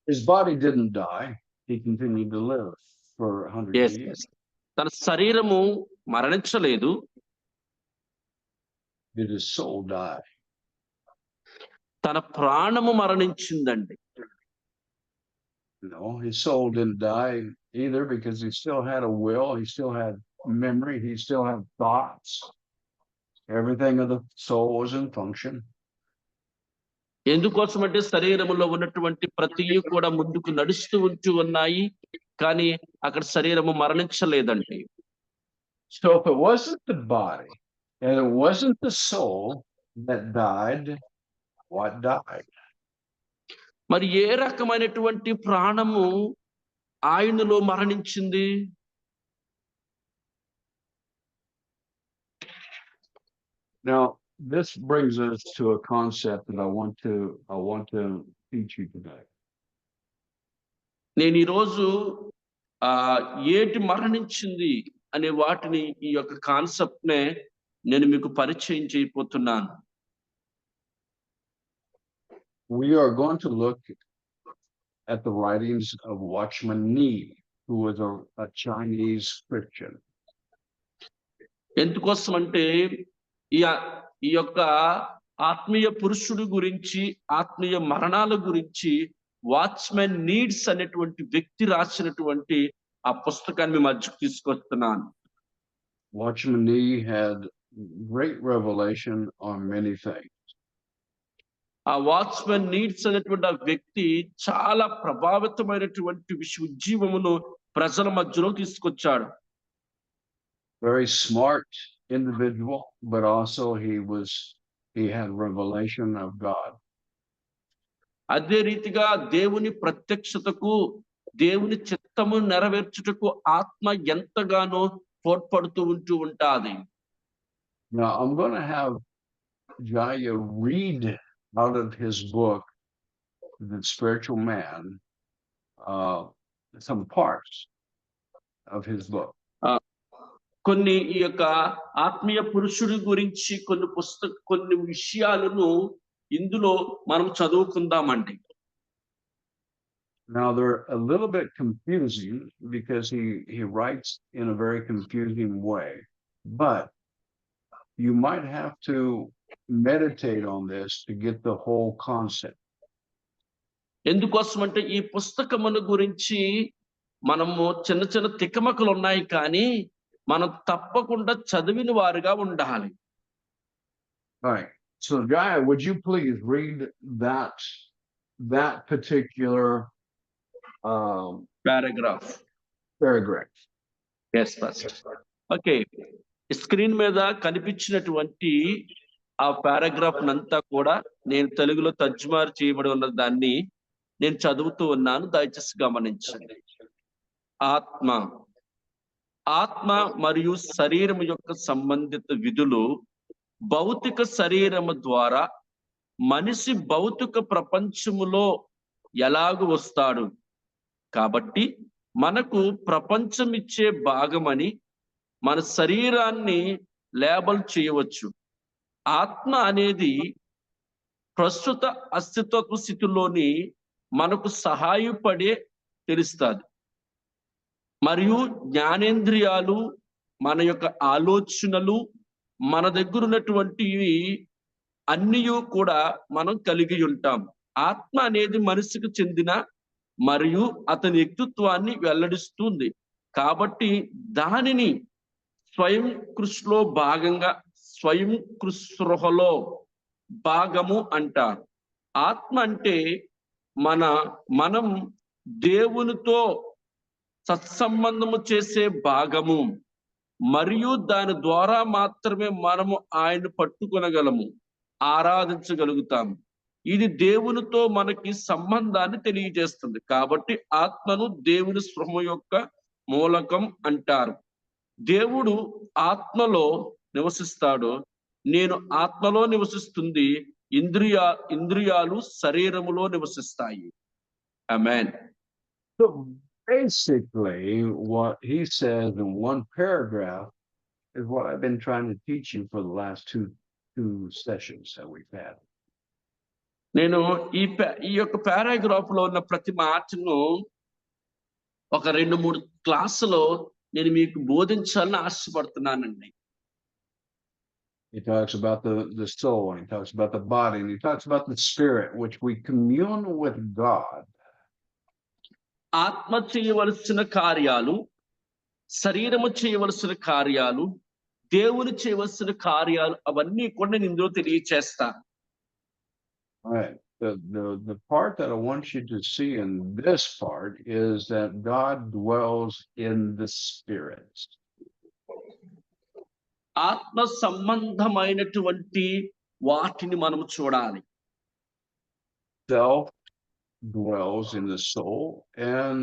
His body didn't die. He continued to live for hundreds Yes, of years. yes. తన శరీరము మరణించలేదు. Did his soul die? తన ప్రాణము మరణించిందండి. No, his soul didn't die either because he still had a will. He still had memory. He still had thoughts. Everything of the soul was in function. ఎందుకోసమంటే శరీరములో ఉన్నటువంటి ప్రతి కూడా ముందుకు నడుస్తూ ఉన్నాయి, కానీ అక్కడ శరీరము మరణించలేదండి. So if it wasn't the body and it wasn't the soul that died, what died? మరి ఏ రకమైనటువంటి ప్రాణము ఆయనలో మరణించింది? Now, this brings us to a concept that I want to teach you today. నేను ఈరోజు ఏటి మరణించింది అనే వాటిని, ఈ యొక్క కాన్సెప్ట్ నే నేను మీకు పరిచయం చేయబోతున్నాను. We are going to look at the writings of Watchman Nee, who was a Chinese Christian. ఎందుకోసం అంటే ఈ యొక్క ఆత్మీయ పురుషుడు గురించి, ఆత్మీయ మరణాల గురించి వాచ్మెన్ నీడ్స్ అనేటువంటి వ్యక్తి రాసినటువంటి ఆ పుస్తకాన్ని మీ మధ్యకు తీసుకొస్తున్నాను. Watchman Nee had great revelation on many things. ఆ వాచ్మెన్ నీడ్స్ అనేటువంటి ఆ వ్యక్తి చాలా ప్రభావితమైనటువంటి ఉజ్జీవమును ప్రజల మధ్యలో తీసుకొచ్చాడు. Very smart individual, but also he had revelation of God. అదే రీతిగా దేవుని ప్రత్యక్షతకు, దేవుని చిత్తము నెరవేర్చుటకు ఆత్మ ఎంతగానో తోడ్పడుతూ ఉంటాది. Now I'm going to have Jaya read out of his book, The Spiritual Man, some parts of his book. కొన్ని ఈ యొక్క ఆత్మీయ పురుషుడి గురించి కొన్ని విషయాలను ఇందులో మనం చదువుకుందామండి. Now they're a little bit confusing because he writes in a very confusing way, but you might have to meditate on this to get the whole concept. ఎందుకోసమంటే ఈ పుస్తకమును గురించి మనము చిన్న చిన్న తికమకలు ఉన్నాయి, కానీ మనం తప్పకుండా చదివిన వారుగా ఉండాలి. All right. So Jaya, would you please read that particular paragraph? Yes, Pastor. Okay, screen మీద కనిపించినటువంటి ఆ పారాగ్రాఫ్ అంతా కూడా నేను తెలుగులో తర్జుమారు చేయబడి ఉన్న దాన్ని నేను చదువుతూ ఉన్నాను, దయచేసి గమనించండి. ఆత్మ మరియు శరీరం యొక్క సంబంధిత విధులు భౌతిక శరీరము ద్వారా మనిషి భౌతిక ప్రపంచములో ఎలాగూ వస్తాడు కాబట్టి మనకు ప్రపంచం ఇచ్చే భాగమని మన శరీరాన్ని లేబల్ చేయవచ్చు. ఆత్మ అనేది ప్రస్తుత అస్తిత్వ స్థితిలోని మనకు సహాయపడే తెలుస్తుంది, మరియు జ్ఞానేంద్రియాలు, మన యొక్క ఆలోచనలు, మన దగ్గర ఉన్నటువంటివి అన్నీ కూడా మనం కలిగి ఉంటాం. ఆత్మ అనేది మనిషికి చెందిన మరియు అతని వ్యక్తిత్వాన్ని వెల్లడిస్తుంది కాబట్టి దానిని స్వయం కృషిలో భాగంగా, స్వయం కృషృహలో భాగము అంటారు. ఆత్మ అంటే మనం దేవునితో సత్సంబంధము చేసే భాగము, మరియు దాని ద్వారా మాత్రమే మనము ఆయన పట్టుకొనగలము, ఆరాధించగలుగుతాము. ఇది దేవునితో మనకి సంబంధాన్ని తెలియజేస్తుంది కాబట్టి ఆత్మను దేవుని స్పృహ యొక్క మూలకం అంటారు. దేవుడు ఆత్మలో నివసిస్తాడు, నేను ఆత్మలో నివసిస్తుంది, ఇంద్రియాలు శరీరములో నివసిస్తాయి. ఆమేన్. So basically what he says in one paragraph is what I've been trying to teach you for the last two sessions that we've had. నేను ఈ యొక్క పారాగ్రాఫ్ లో ఉన్న ప్రతి మాటను ఒక 2-3 క్లాసులో నేను మీకు బోధించాలని ఆశపడుతున్నానండి. He talks about the soul, and he talks about the body, and he talks about the spirit, which we commune with God. ఆత్మ చేయవలసిన కార్యాలు, శరీరము చేయవలసిన కార్యాలు, దేవుని చేయవలసిన కార్యాలు అవన్నీ కూడా నేను ఇందులో తెలియచేస్తాను. All right. The part that I want you to see in this part is that God dwells in the spirit. ఆత్మ సంబంధమైనటువంటి వాటిని మనము చూడాలి. Self dwells in the soul, and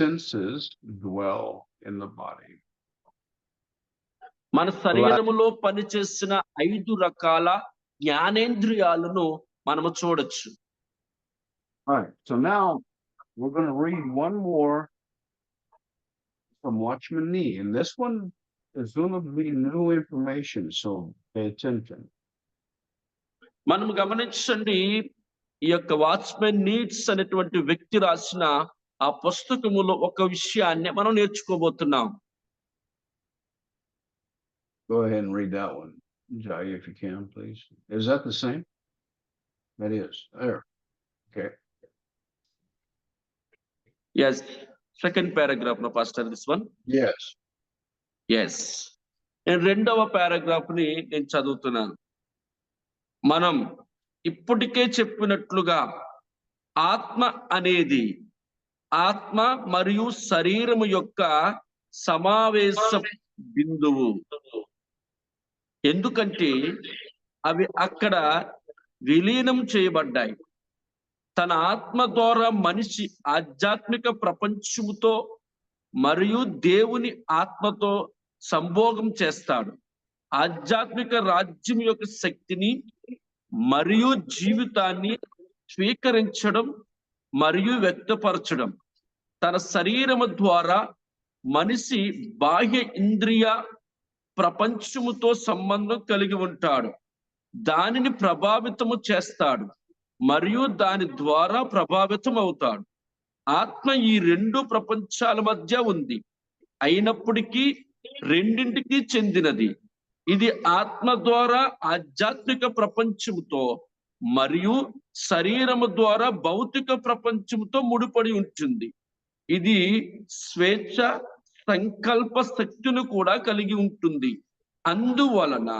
senses dwell in the body. మన శరీరములో పనిచేసిన 5 రకాల జ్ఞానేంద్రియాలను మనము చూడొచ్చు. All right. So now we're going to read one more from Watchman Nee, and this one is going to be new information, so pay attention. మనం గమనించండి, ఈ యొక్క వాచ్మెన్ నీడ్స్ అనేటువంటి వ్యక్తి రాసిన ఆ పుస్తకములో ఒక విషయాన్ని మనం నేర్చుకోబోతున్నాం. Go ahead and read that one, Jai, if you can, please. Is that the same? That is. There. Okay. Yes. Second paragraph no pastor, this one. Yes. Yes. నేను 2వ పారాగ్రాఫ్ ని నేను చదువుతున్నాను. మనం ఇప్పటికే చెప్పినట్లుగా ఆత్మ అనేది ఆత్మ మరియు శరీరము యొక్క సమావేశ బిందువు. ఎందుకంటే అవి అక్కడ విలీనం చేయబడ్డాయి. తన ఆత్మ ద్వారా మనిషి ఆధ్యాత్మిక ప్రపంచముతో మరియు దేవుని ఆత్మతో సంభోగం చేస్తాడు. ఆధ్యాత్మిక రాజ్యం యొక్క శక్తిని మరియు జీవితాన్ని స్వీకరించడం మరియు వ్యక్తపరచడం. తన శరీరము ద్వారా మనిషి బాహ్య ఇంద్రియ ప్రపంచముతో సంబంధం కలిగి ఉంటాడు. దానిని ప్రభావితము చేస్తాడు మరియు దాని ద్వారా ప్రభావితం అవుతాడు. ఆత్మ ఈ 2 ప్రపంచాల మధ్య ఉంది, అయినప్పటికీ రెండింటికి చెందినది. ఇది ఆత్మ ద్వారా ఆధ్యాత్మిక ప్రపంచముతో మరియు శరీరము ద్వారా భౌతిక ప్రపంచముతో ముడిపడి ఉంటుంది. ఇది స్వేచ్ఛ సంకల్ప శక్తిని కూడా కలిగి ఉంటుంది. అందువలన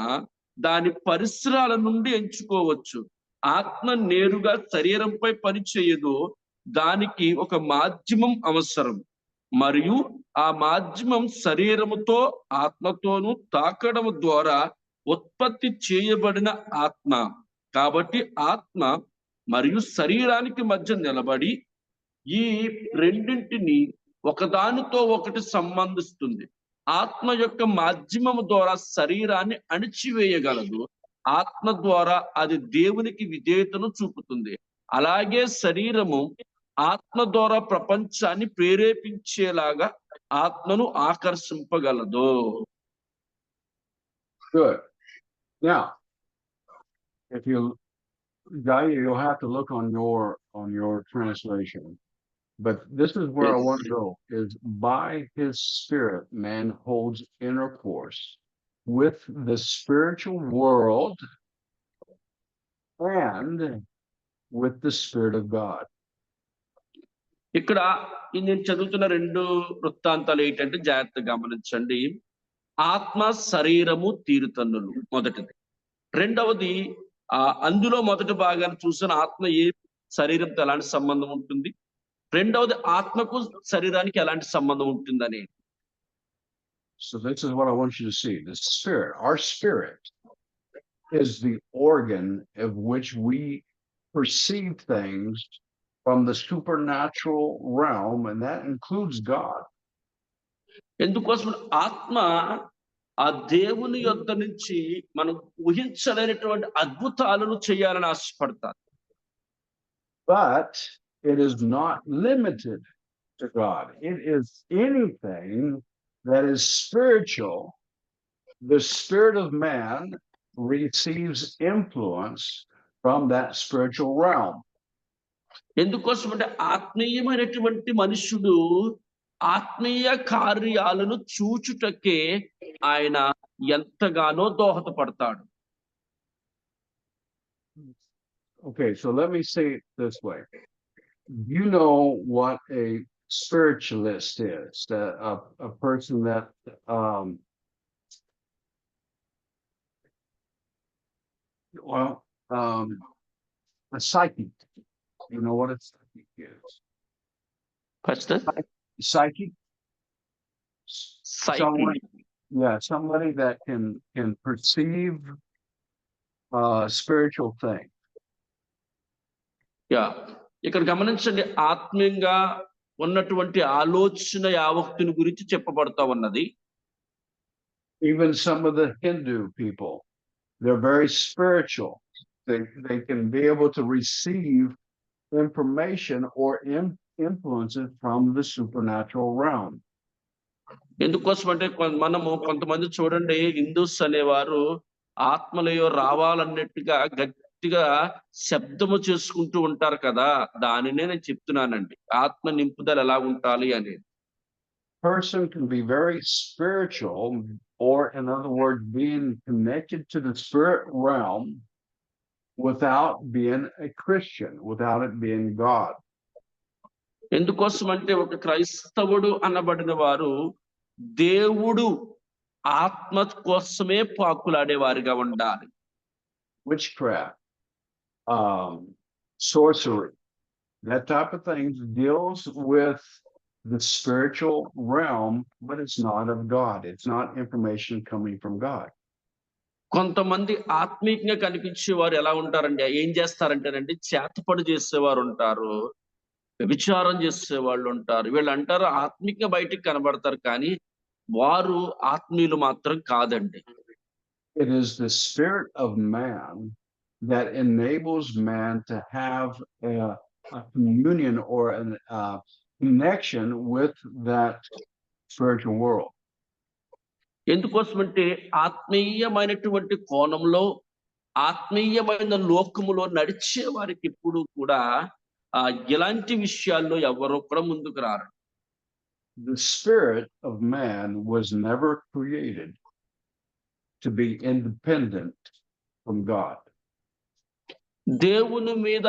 దాని పరిసరాల నుండి ఎంచుకోవచ్చు. ఆత్మ నేరుగా శరీరంపై పనిచేయదు, దానికి ఒక మాధ్యమం అవసరం మరియు ఆ మాధ్యమం శరీరముతో ఆత్మతోను తాకడం ద్వారా ఉత్పత్తి చేయబడిన ఆత్మ. కాబట్టి ఆత్మ మరియు శరీరానికి మధ్య నిలబడి ఈ రెండింటిని ఒకదానితో ఒకటి సంబంధిస్తుంది. ఆత్మ యొక్క మాధ్యమం ద్వారా శరీరాన్ని అణిచివేయగలదు. ఆత్మ ద్వారా అది దేవునికి విధేయతను చూపుతుంది. అలాగే శరీరము ఆత్మ ద్వారా ప్రపంచాన్ని ప్రేరేపించేలాగా ఆత్మను ఆకర్షింపగలదు. Good. Now, if you, Jai, you'll have to look on your translation. But this is where I want to go, is by his spirit, man holds intercourse with the spiritual world and with the Spirit of God. ఇక్కడ నేను చదువుతున్న 2 వృత్తాంతాలు ఏంటంటే జాగ్రత్తగా గమనించండి. ఆత్మ శరీరము తీరుతన్నులు మొదటిది. రెండవది అందులో మొదటి భాగాన్ని చూసిన ఆత్మ ఏ శరీరంతో ఎలాంటి సంబంధం ఉంటుంది, రెండవది ఆత్మకు శరీరానికి ఎలాంటి సంబంధం ఉంటుందని. So this is what I want you to see. The spirit, our spirit, is the organ of which we perceive things from the supernatural realm, and that includes God. ఎందుకోసం ఆత్మ ఆ దేవుని యొద్ద నుంచి మనం ఊహించలేనటువంటి అద్భుతాలను చేయాలని ఆశపడతారు. But it is not limited to God. It is anything that is spiritual. The spirit of man receives influence from that spiritual realm. ఎందుకోసం అంటే ఆత్మీయమైనటువంటి మనుష్యుడు ఆత్మీయ కార్యాలను చూచుటకే ఆయన ఎంతగానో దోహదపడతాడు. Okay, so let me say it this way. You know what a spiritualist is, a person that well, a psychic. You know what a psychic is? Pastor? Psychic. Someone, Psychic. somebody that can perceive spiritual things. ఇక్కడ గమనించండి, ఆత్మీయంగా ఉన్నటువంటి ఆలోచన యావత్తుని గురించి చెప్పబడతా ఉన్నది. Even some of the Hindu people, they're very spiritual. They can be able to receive information or influences from the supernatural realm. ఎందుకోసం అంటే మనము కొంతమంది చూడండి, హిందూస్ అనేవారు ఆత్మలయో రావాలన్నట్టుగా గట్టిగా శబ్దము చేసుకుంటూ ఉంటారు కదా, దానినే నేను చెప్తున్నానండి, ఆత్మ నింపుదల ఎలా ఉండాలి అనేది. Person can be very spiritual, or in other words, being connected to the spirit realm without being a Christian, without it being God. ఎందుకోసం అంటే ఒక క్రైస్తవుడు అనబడిన వారు దేవుడు ఆత్మ కోసమే పాకులాడే వారిగా ఉండాలి. Witchcraft, sorcery, that type of things deals with the spiritual realm, but it's not of God. It's not information coming from God. కొంతమంది ఆత్మీయంగా కనిపించేవారు ఎలా ఉంటారండి, ఏం చేస్తారంటేనండి, చేతపడి చేసేవారు ఉంటారు, వ్యభిచారం చేసే వాళ్ళు ఉంటారు. వీళ్ళు అంటారు ఆత్మీయంగా బయటికి కనబడతారు, కానీ వారు ఆత్మీయులు మాత్రం కాదండి. It is the spirit of man that enables man to have a communion or a connection with that spiritual world. ఎందుకోసమంటే ఆత్మీయమైనటువంటి కోణంలో, ఆత్మీయమైన లోకములో నడిచే వారికి ఎప్పుడు కూడా ఇలాంటి విషయాల్లో ఎవరు కూడా ముందుకు రారు. The spirit of man was never created to be independent from God. దేవుని మీద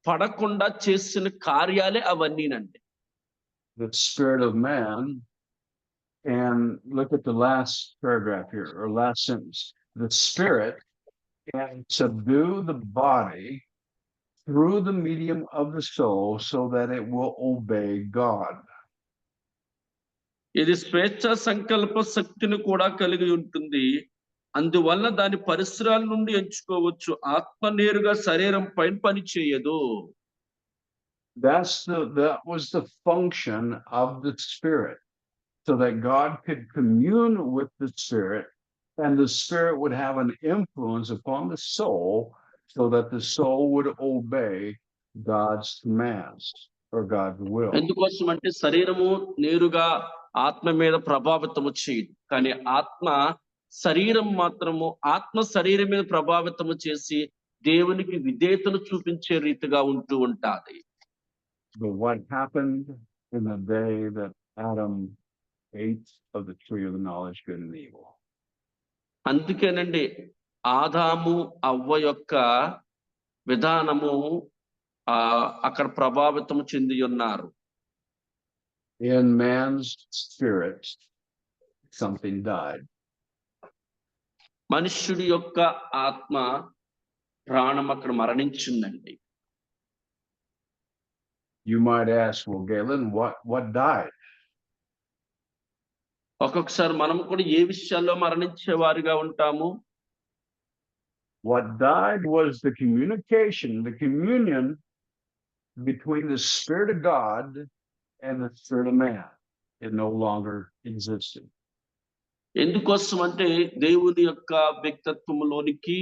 పడకుండా చేసిన కార్యాలే అవన్నీనండి. The spirit of man, and look at the last paragraph here, or last sentence. The spirit can subdue the body through the medium of the soul so that it will obey God. ఇది స్వేచ్ఛ సంకల్ప శక్తిని కూడా కలిగి ఉంటుంది. అందువల్ల దాని పరిసరాల నుండి ఎంచుకోవచ్చు. ఆత్మ నేరుగా శరీరం పైన పని చేయదు. That was the function of the spirit, so that God could commune with the spirit, and the spirit would have an influence upon the soul, so that the soul would obey God's commands or God's will. ఎందుకోసం అంటే శరీరము నేరుగా ఆత్మ మీద ప్రభావితము చేయదు, కానీ ఆత్మ శరీరం మాత్రము ఆత్మ శరీరం మీద ప్రభావితము చేసి దేవునికి విధేయతను చూపించే రీతిగా ఉంటూ ఉంటాది. But what happened in the day that Adam ate of the tree of the knowledge of good and evil? అందుకేనండి ఆదాము అవ్వ యొక్క విధానము అక్కడ ప్రభావితము చెంది ఉన్నారు. In man's spirit, something died. మనుష్యుడి యొక్క ఆత్మ ప్రాణం అక్కడ మరణించిందండి. You might ask, well, Galen, what died? ఒక్కొక్కసారి మనం కూడా ఏ విషయాల్లో మరణించే వారిగా ఉంటాము. What died was the communication, the communion between the Spirit of God and the spirit of man. It no longer existed. ఎందుకోసం అంటే దేవుని యొక్క వ్యక్తిత్వంలోనికి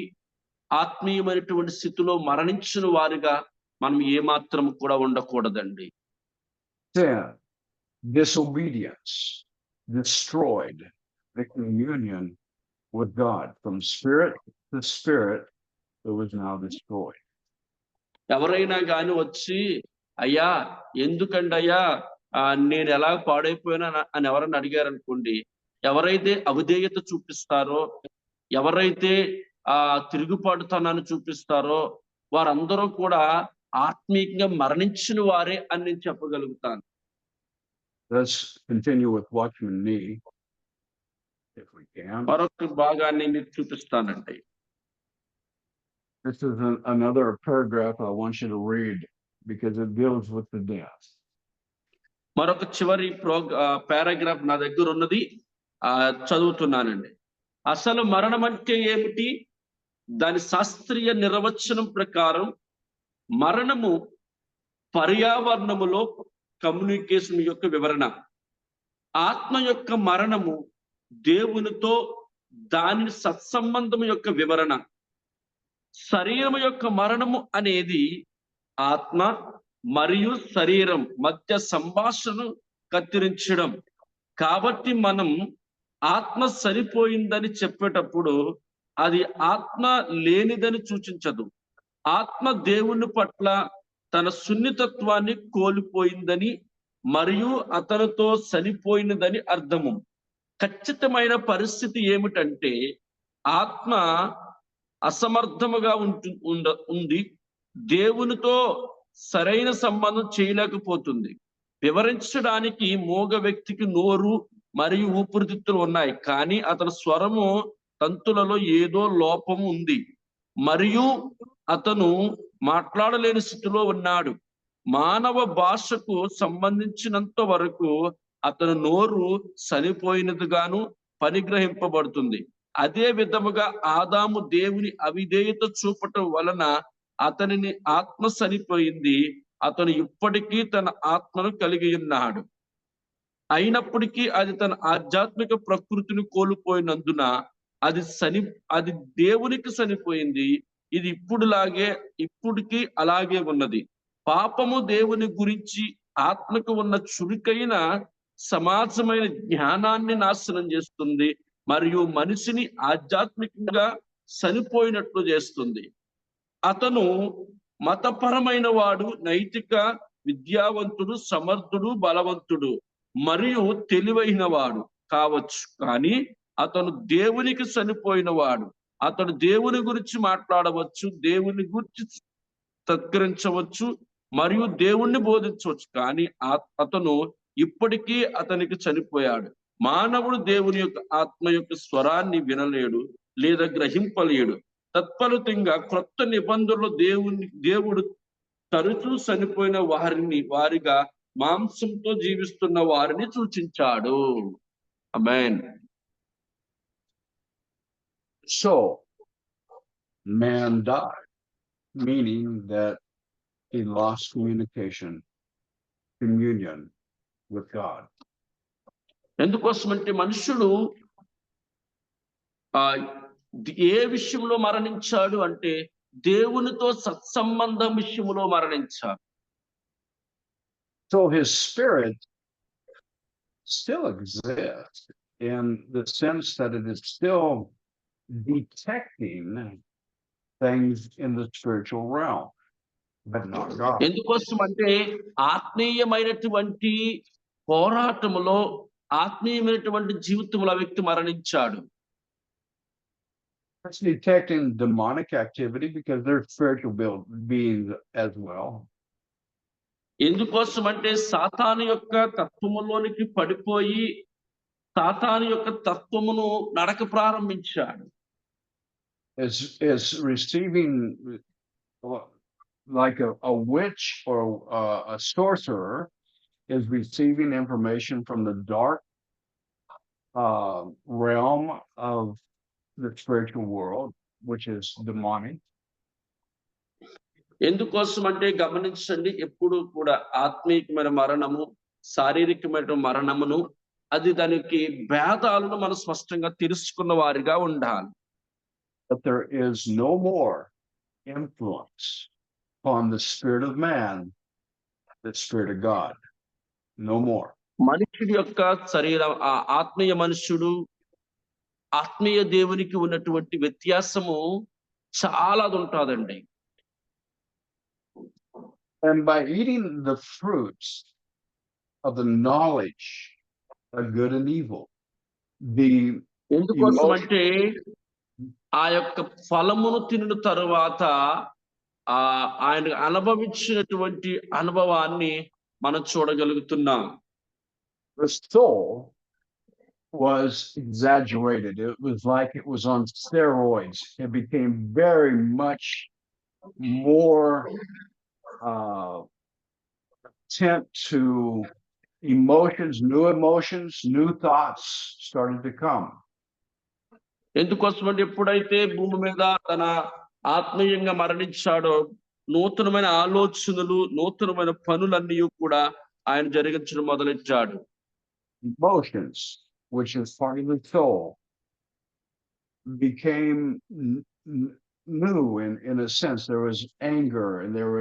ఆత్మీయమైనటువంటి స్థితిలో మరణించిన వారిగా మనం ఏమాత్రం కూడా ఉండకూడదండి. Sin, disobedience destroyed the communion with God. From spirit to spirit, it was now destroyed. ఎవరైనా గాని వచ్చి అయ్యా ఎందుకండి అయ్యా నేను ఎలా పాడైపోయినా అని ఎవరన్నా అడిగారు అనుకోండి, ఎవరైతే అవిధేయత చూపిస్తారో, ఎవరైతే తిరుగుబాటుతనాన్ని చూపిస్తారో వారందరూ కూడా ఆత్మీయంగా మరణించిన వారే అని నేను చెప్పగలుగుతాను. Let's continue with Watchman Nee, if we can. మరొక భాగాన్ని మీకు చూపిస్తానండి. This is another paragraph I want you to read because it deals with the death. మరొక చివరి పారాగ్రాఫ్ నా దగ్గర ఉన్నది, చదువుతున్నానండి. అసలు మరణం అంటే ఏమిటి? దాని శాస్త్రీయ నిర్వచనం ప్రకారం మరణము పర్యావరణములో కమ్యూనికేషన్ యొక్క వివరణ. ఆత్మ యొక్క మరణము దేవునితో దాని సత్సంబంధం యొక్క వివరణ. శరీరం యొక్క మరణము అనేది ఆత్మ మరియు శరీరం మధ్య సంభాషణ కత్తిరించడం. కాబట్టి మనం ఆత్మ సరిపోయిందని చెప్పేటప్పుడు అది ఆత్మ లేనిదని సూచించదు. ఆత్మ దేవుని పట్ల తన సున్నితత్వాన్ని కోల్పోయిందని మరియు అతనితో చనిపోయినదని అర్థము. ఖచ్చితమైన పరిస్థితి ఏమిటంటే ఆత్మ అసమర్థముగా ఉంది, దేవునితో సరైన సంబంధం చేయలేకపోతుంది. వివరించడానికి మూగ వ్యక్తికి నోరు మరియు ఊపిరితిత్తులు ఉన్నాయి, కానీ అతని స్వరము తంతులలో ఏదో లోపం ఉంది మరియు అతను మాట్లాడలేని స్థితిలో ఉన్నాడు. మానవ భాషకు సంబంధించినంత వరకు అతని నోరు చనిపోయినదిగాను పరిగ్రహింపబడుతుంది. అదే విధముగా ఆదాము దేవుని అవిధేయత చూపటం వలన అతనిని ఆత్మ చనిపోయింది. అతను ఇప్పటికీ తన ఆత్మను కలిగి ఉన్నాడు, అయినప్పటికీ అది తన ఆధ్యాత్మిక ప్రకృతిని కోల్పోయినందున అది దేవునికి చనిపోయింది. ఇది ఇప్పటికీ అలాగే ఉన్నది. పాపము దేవుని గురించి ఆత్మకు ఉన్న చురుకైన సమాజమైన జ్ఞానాన్ని నాశనం చేస్తుంది మరియు మనిషిని ఆధ్యాత్మికంగా చనిపోయినట్లు చేస్తుంది. అతను మతపరమైన వాడు, నైతిక విద్యావంతుడు, సమర్థుడు, బలవంతుడు మరియు తెలివైన వాడు కావచ్చు, కానీ అతను దేవునికి చనిపోయిన వాడు. అతడు దేవుని గురించి మాట్లాడవచ్చు, దేవుని గురించి తత్కరించవచ్చు మరియు దేవుణ్ణి బోధించవచ్చు, కానీ అతను ఇప్పటికీ అతనికి చనిపోయాడు. మానవుడు దేవుని యొక్క ఆత్మ యొక్క స్వరాన్ని వినలేడు లేదా గ్రహింపలేడు. తత్ఫలితంగా క్రొత్త నిబంధనలో దేవుడు తరచూ చనిపోయిన వారిగా మాంసంతో జీవిస్తున్న వారిని సూచించాడు. ఆమేన్. So man died, meaning that he lost communion with God. ఎందుకోసమంటే మనుషుడు ఏ విషయంలో మరణించాడు అంటే దేవునితో సత్సంబంధం విషయంలో మరణించాడు. So his spirit still exists in the sense that it is still detecting things in the spiritual realm, but not God. ఎందుకోసం అంటే ఆత్మీయమైనటువంటి పోరాటములో, ఆత్మీయమైనటువంటి జీవితంలో ఆ వ్యక్తి మరణించాడు. It's detecting demonic activity because they're spiritual beings as well. ఎందుకోసం అంటే సాతాను యొక్క తత్వములోనికి పడిపోయి సాతాను యొక్క తత్వమును నడక ప్రారంభించాడు. Is receiving like a witch or a sorcerer is receiving information from the dark realm of the spiritual world, which is demonic. ఎందుకోసం అంటే గమనించండి, ఎప్పుడు కూడా ఆత్మీయమైన మరణము, శారీరకమైన మరణమును, అది దానికి భేదాలను మనం స్పష్టంగా తెలుసుకున్న వారిగా ఉండాలి. But there is no more influence upon the spirit of man, the spirit of God. No more. మనుషుడి యొక్క శరీరం, ఆ ఆత్మీయ మనుషుడు, ఆత్మీయ దేవునికి ఉన్నటువంటి వ్యత్యాసము చాలా అది ఉంటుందండి. And by eating the fruits of the knowledge of good and evil, the ఎందుకోసం emotion, అంటే ఆ యొక్క ఫలమును తిన్న తరువాత ఆయన అనుభవించినటువంటి అనుభవాన్ని మనం చూడగలుగుతున్నాం. the soul was exaggerated. It was like it was on steroids. It became very much more attent to emotions, new thoughts started to come. ఎందుకోసం అంటే ఎప్పుడైతే భూమి మీద తన ఆత్మీయంగా మరణించాడో నూతనమైన ఆలోచనలు, నూతనమైన పనులన్నీ కూడా ఆయన జరిగించడం మొదలెట్టాడు. Emotions, which is part of the soul, became new in a sense. There was anger, and there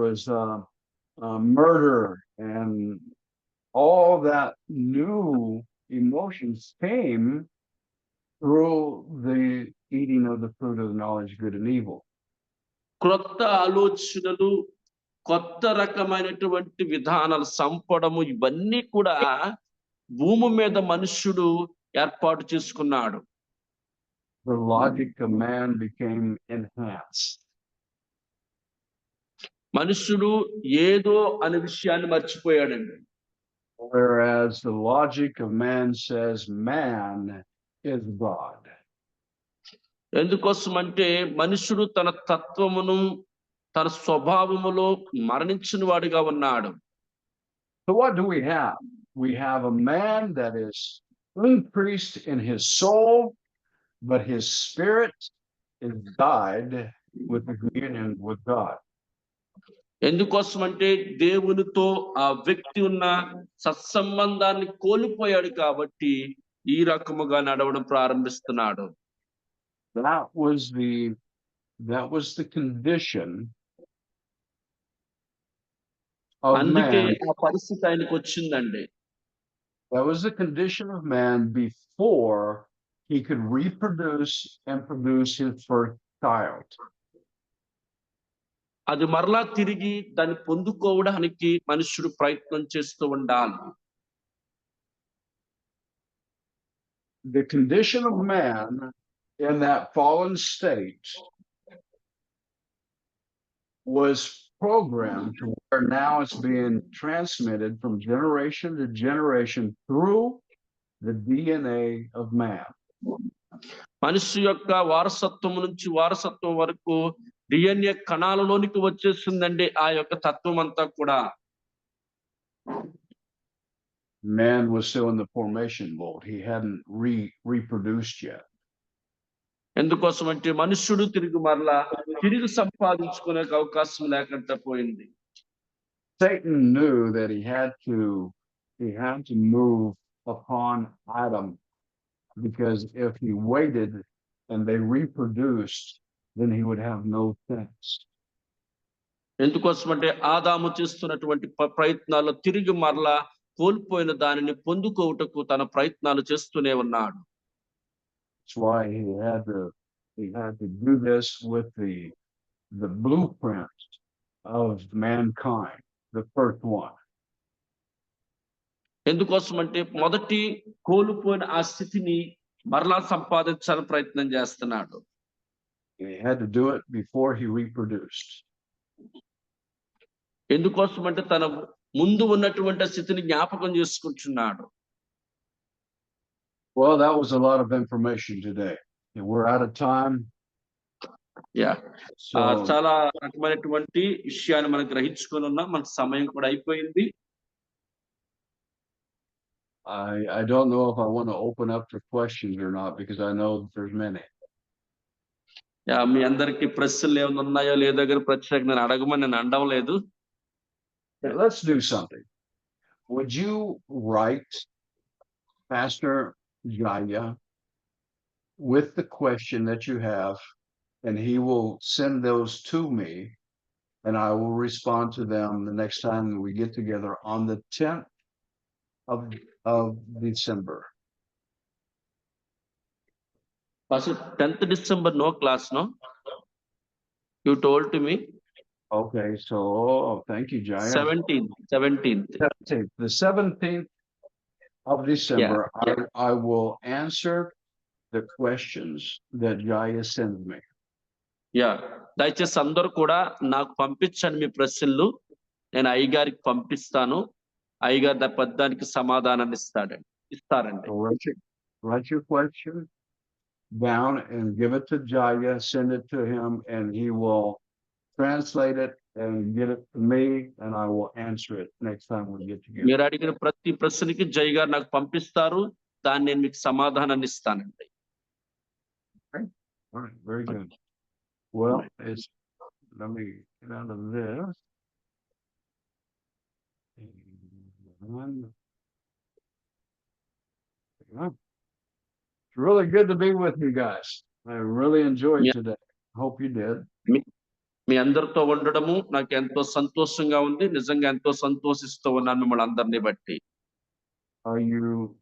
was murder, and all that new emotions came through the eating of the fruit of the knowledge of good and evil. క్రొత్త ఆలోచనలు, కొత్త రకమైనటువంటి విధానాలు సంపడము, ఇవన్నీ కూడా భూమి మీద మనుష్యుడు ఏర్పాటు చేసుకున్నాడు. The logic of man became enhanced. మనుష్యుడు ఏదో అనే విషయాన్ని మర్చిపోయాడండి. Whereas the logic of man says man is God. ఎందుకోసం అంటే మనుష్యుడు తన తత్వమును, తన స్వభావములో మరణించిన వాడిగా ఉన్నాడు. So what do we have? We have a man that is increased in his soul, but his spirit is died with the union with God. ఎందుకోసం అంటే దేవునితో ఆ వ్యక్తి ఉన్న సత్సంబంధాన్ని కోల్పోయాడు కాబట్టి ఈ రకముగా నడవడం ప్రారంభిస్తున్నాడు. That was the condition of అందుకే man. ఆ పరిస్థితి ఆయనకు వచ్చిందండి. That was the condition of man before he could reproduce and produce his first child. అది మరలా తిరిగి దాన్ని పొందుకోవడానికి మనుష్యుడు ప్రయత్నం చేస్తూ ఉండాలి. The condition of man in that fallen state was programmed to where now it's being transmitted from generation to generation through the DNA of man. మనిషి యొక్క వారసత్వం నుంచి వారసత్వం వరకు డిఎన్ఏ కణాలలోనికి వచ్చేస్తుందండి ఆ యొక్క తత్వం అంతా కూడా. Man was still in the formation mode. He hadn't reproduced yet. ఎందుకోసం అంటే మనుష్యుడు తిరిగి సంపాదించుకునే అవకాశం లేకుండా పోయింది. Satan knew that he had to move upon Adam, because if he waited and they reproduced, then he would have no sense. ఎందుకోసం అంటే ఆదాము చేస్తున్నటువంటి ప్రయత్నాల్లో తిరిగి మరలా కోల్పోయిన దానిని పొందుకోవటకు తన ప్రయత్నాలు చేస్తూనే ఉన్నాడు. That's why he had to do this with the blueprint of mankind, the first one. ఎందుకోసం అంటే మొదటి కోల్పోయిన ఆ స్థితిని మరలా సంపాదించాలని ప్రయత్నం చేస్తున్నాడు. He had to do it before he reproduced. ఎందుకోసం అంటే తన ముందు ఉన్నటువంటి స్థితిని జ్ఞాపకం చేసుకుంటున్నాడు. Well, that was a lot of information today. We're out of time. So చాలా రకమైనటువంటి విషయాన్ని మనం గ్రహించుకొని ఉన్నాం. మన సమయం కూడా అయిపోయింది. I don't know if I want to open up for questions or not, because I know there's many. మీ అందరికి ప్రశ్నలు ఏమైనా ఉన్నాయో లేదో గాని ప్రత్యేకంగా నేను అడగమని నేను అనడం లేదు. Let's do something. Would you write Pastor Jaya with the question that you have, and he will send those to me, and I will respond to them the next time we get together on the 10th of December. 10th December no class, no? You told to me Okay, so thank you, Jaya. 17th. 17th. 17th. The 17th of December, I will answer the questions that Jaya sends me. Yeah దయచేసి అందరూ కూడా నాకు పంపించండి మీ ప్రశ్నలు. నేను అయ్యగారికి పంపిస్తాను. అయ్యగారు దానికి సమాధానాన్ని ఇస్తారండి. So write your question down and give it to Jaya, send it to him, and he will translate it and get it to me, and I will answer it next time we get together. మీరు అడిగిన ప్రతి ప్రశ్నకి జై గారు నాకు పంపిస్తారు. దాన్ని నేను మీకు సమాధానాన్ని ఇస్తానండి. All right, very good. Well, let me get out of this. And, yeah. It's really good to be with you guys. I really enjoyed today. Hope you did. మీ అందరితో ఉండడము నాకు ఎంతో సంతోషంగా ఉంది. నిజంగా ఎంతో సంతోషిస్తూ ఉన్నాను మిమ్మల్ని అందరినీ బట్టి. Are you